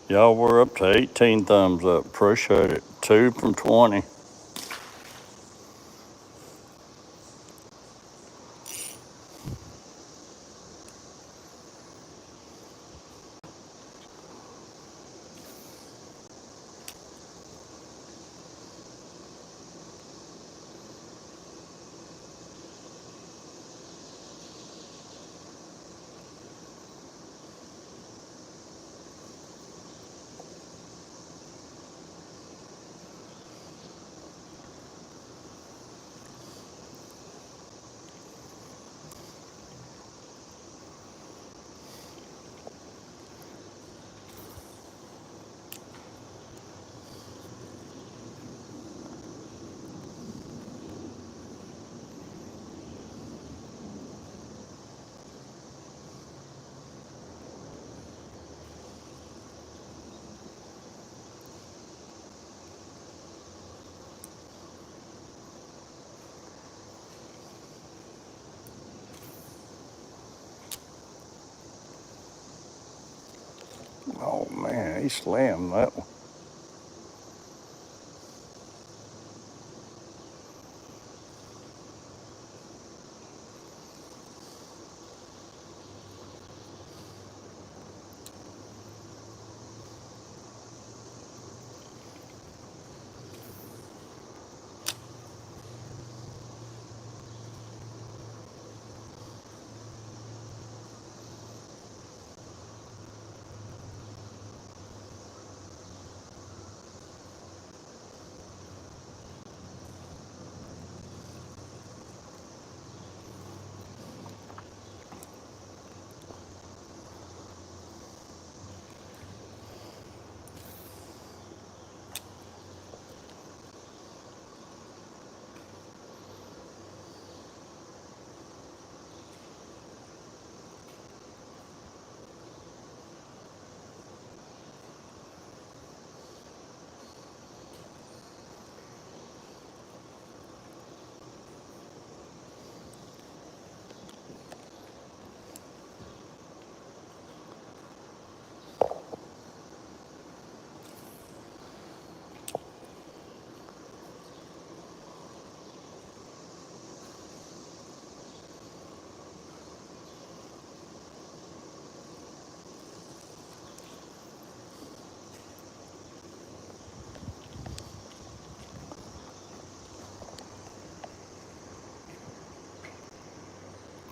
Y'all were up to 18 thumbs up. Appreciate it. 2 from 20. Oh man, he slammed that one.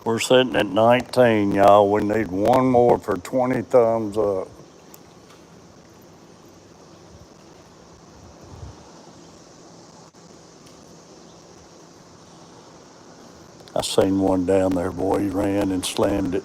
We're sitting at 19, y'all. We need one more for 20 thumbs up. I seen one down there, boy. He ran and slammed it.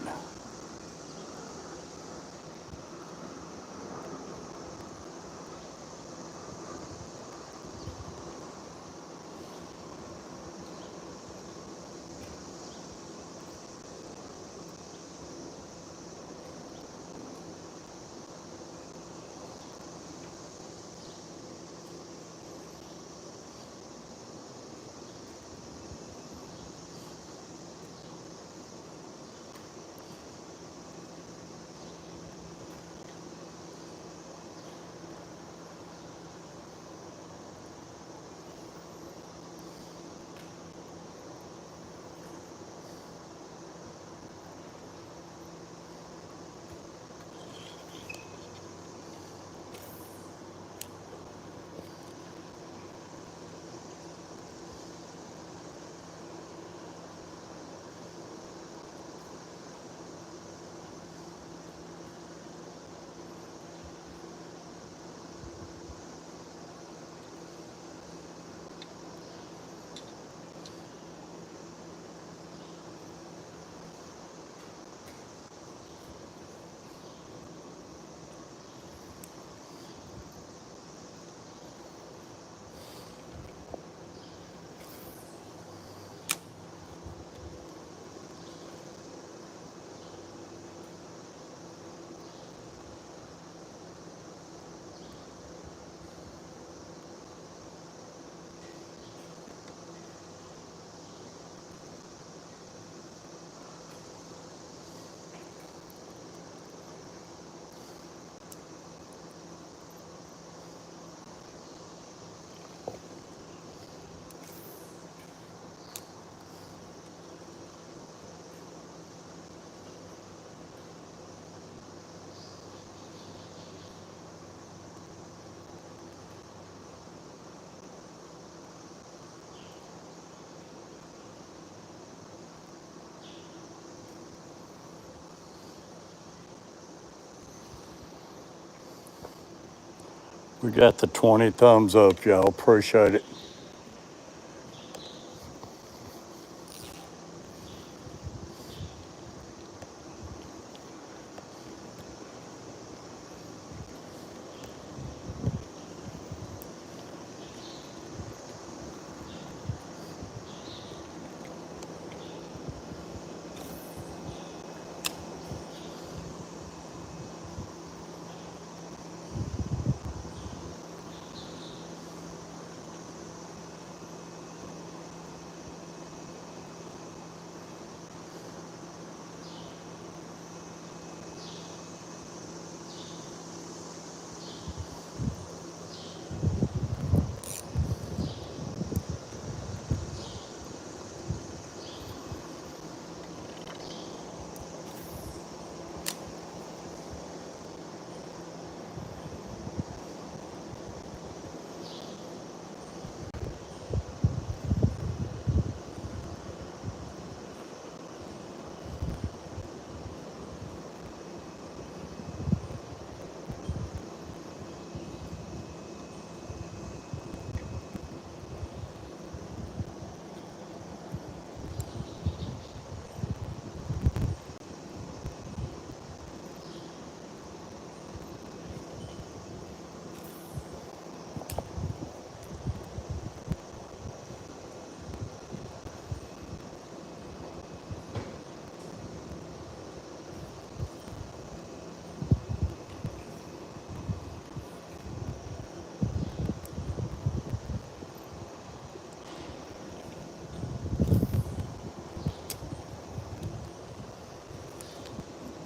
We got the 20 thumbs up, y'all. Appreciate it.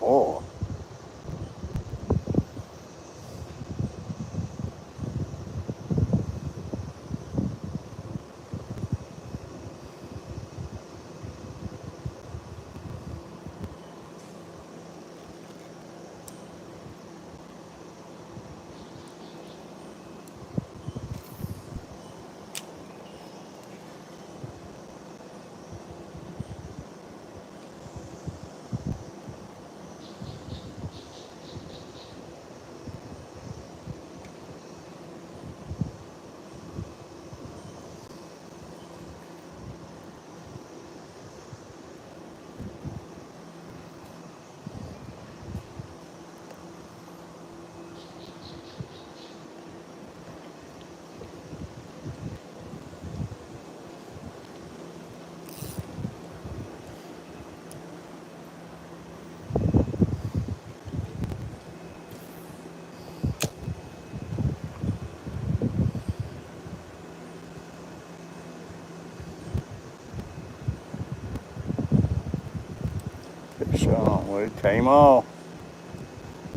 Boy. Fish on. Well, it came off.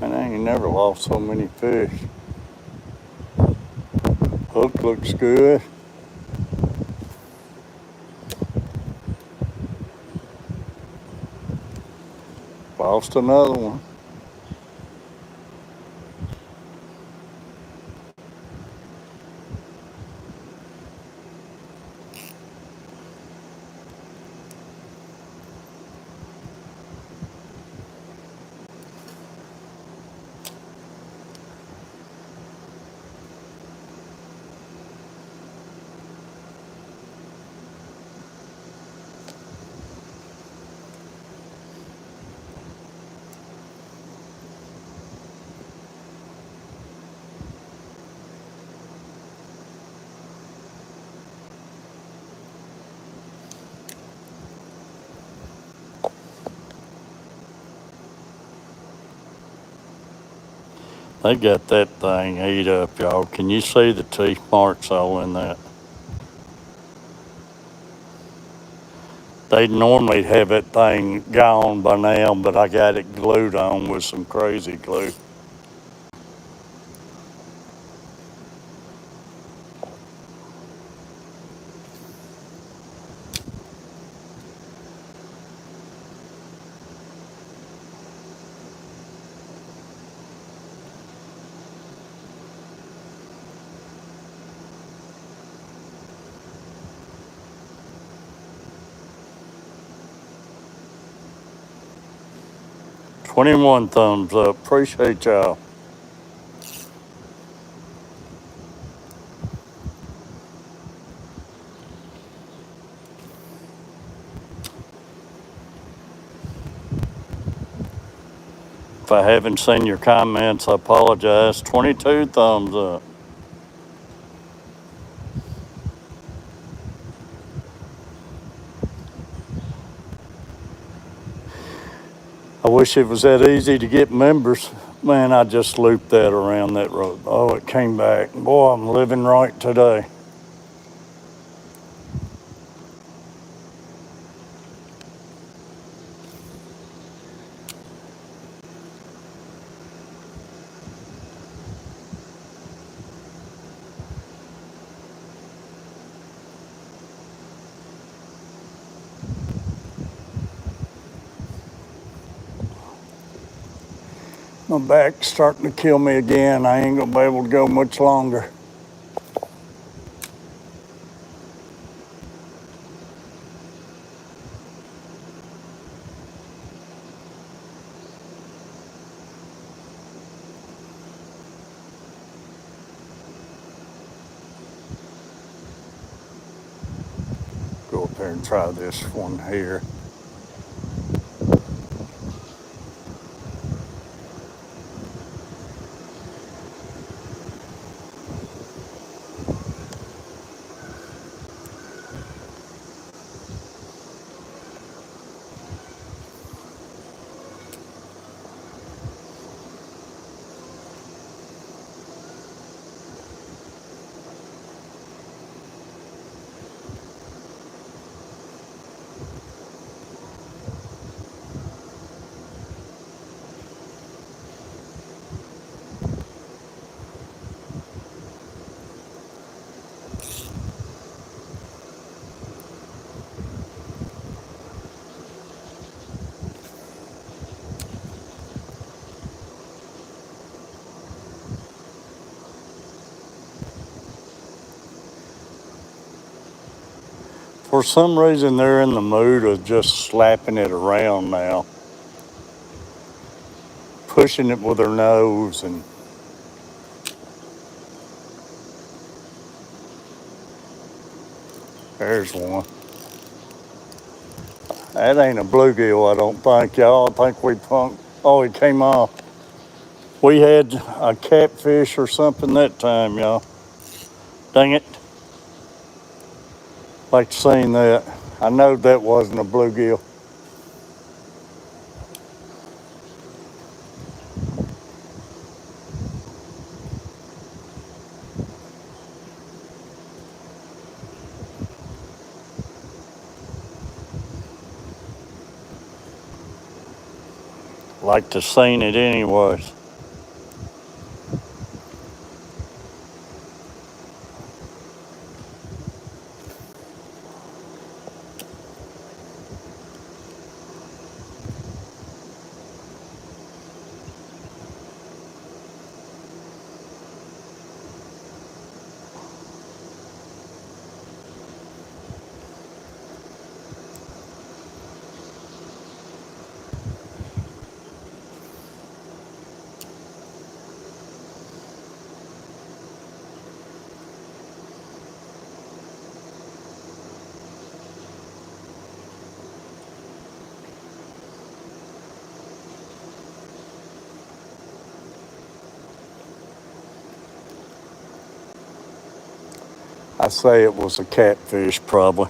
And I ain't never lost so many fish. Hook looks good. Lost another one. They got that thing ate up, y'all. Can you see the teeth marks all in that? They'd normally have that thing gone by now, but I got it glued on with some crazy glue. $21 thumbs up. Appreciate y'all. If I haven't seen your comments, I apologize. 22 thumbs up. I wish it was that easy to get members. Man, I just looped that around that road. Oh, it came back. Boy, I'm living right today. My back's starting to kill me again. I ain't gonna be able to go much longer. Go up there and try this one here. For some reason, they're in the mood of just slapping it around now, pushing it with their nose, and there's one. That ain't a bluegill, I don't think, y'all. I think we punked. Oh, it came off. We had a catfish or something that time, y'all. Dang it. Like seeing that. I know that wasn't a bluegill. Like to seen it anyways. I say it was a catfish, probably.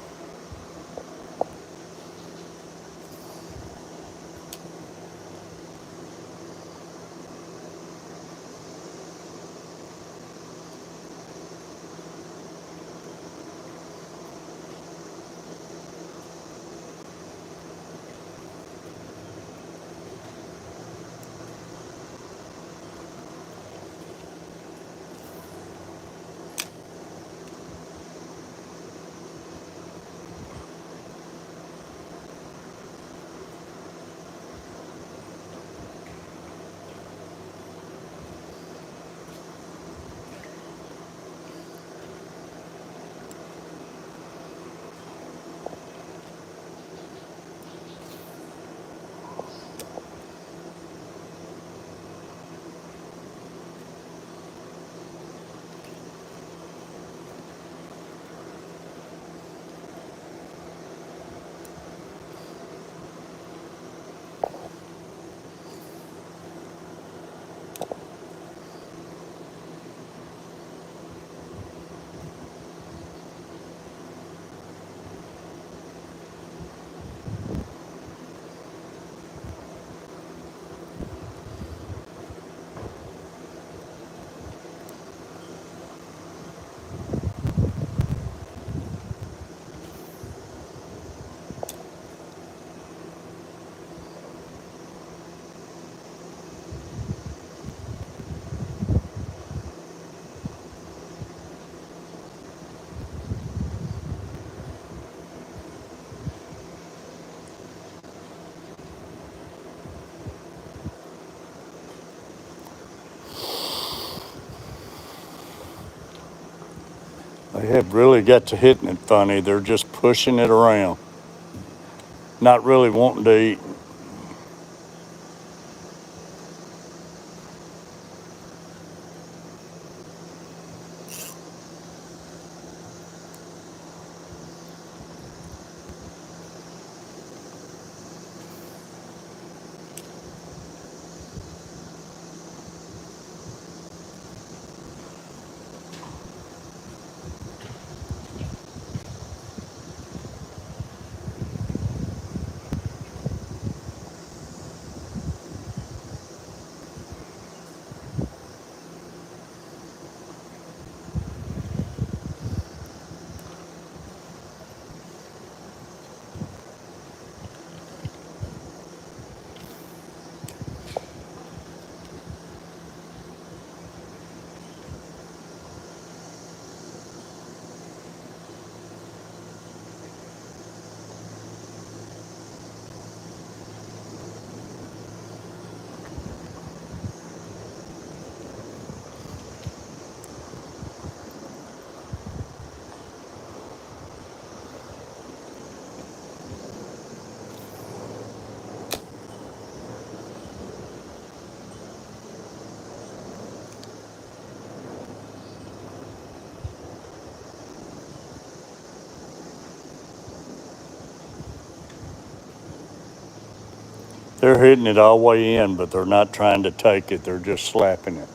They have really got to hitting it funny. They're just pushing it around, not really wanting to eat. They're hitting it all the way in, but they're not trying to take it. They're just slapping it.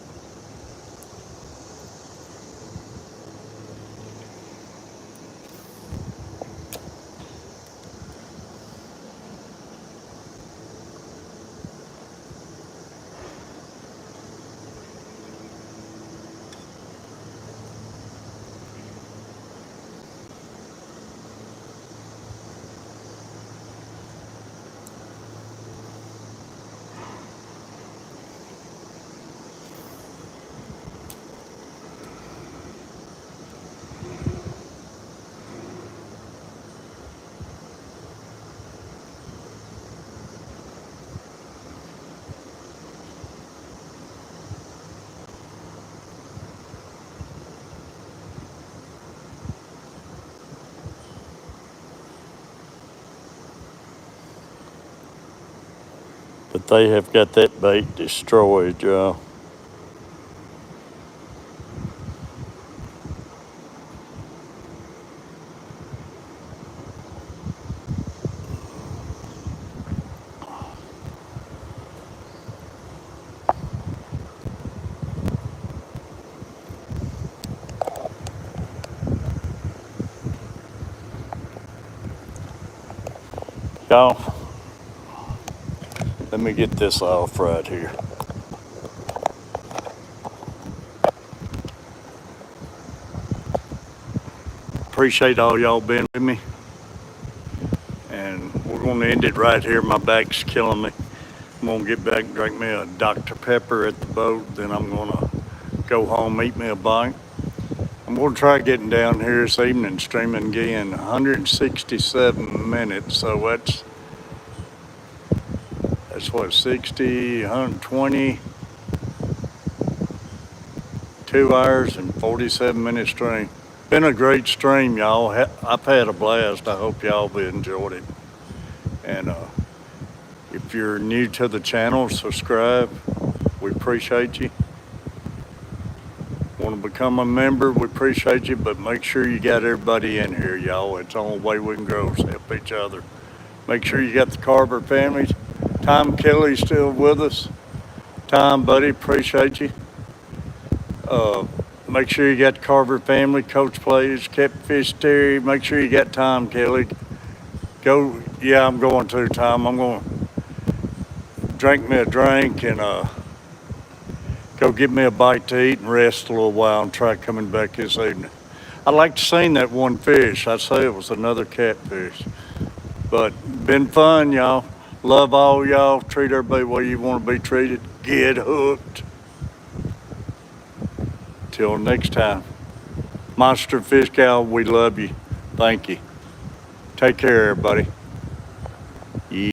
But they have got that bait destroyed, y'all. Y'all, let me get this off right here. Appreciate all y'all being with me. And we're going to end it right here. My back's killing me. I'm going to get back and drink me a Dr. Pepper at the boat. Then I'm going to go home, eat me a bite. I'm going to try getting down here this evening, streaming again. 167 minutes. So that's what, 60, 120, 2 hours and 47 minute stream. Been a great stream, y'all. I've had a blast. I hope y'all have enjoyed it. And if you're new to the channel, subscribe. We appreciate you. Want to become a member, we appreciate you, but make sure you got everybody in here, y'all. It's the only way we can grow, is help each other. Make sure you got the Carver families. Tom Kelly's still with us. Tom, buddy, appreciate you. Make sure you got the Carver family, Coach Plays, Catfish Terry. Make sure you got Tom Kelly. Go, yeah, I'm going to, Tom. I'm going to drink me a drink and go get me a bite to eat and rest a little while and try coming back this evening. I'd like to seen that one fish. I'd say it was another catfish. But been fun, y'all. Love all y'all. Treat everybody the way you want to be treated. Get hooked. Till next time. Monster Fish Gal, we love you. Thank you. Take care, everybody.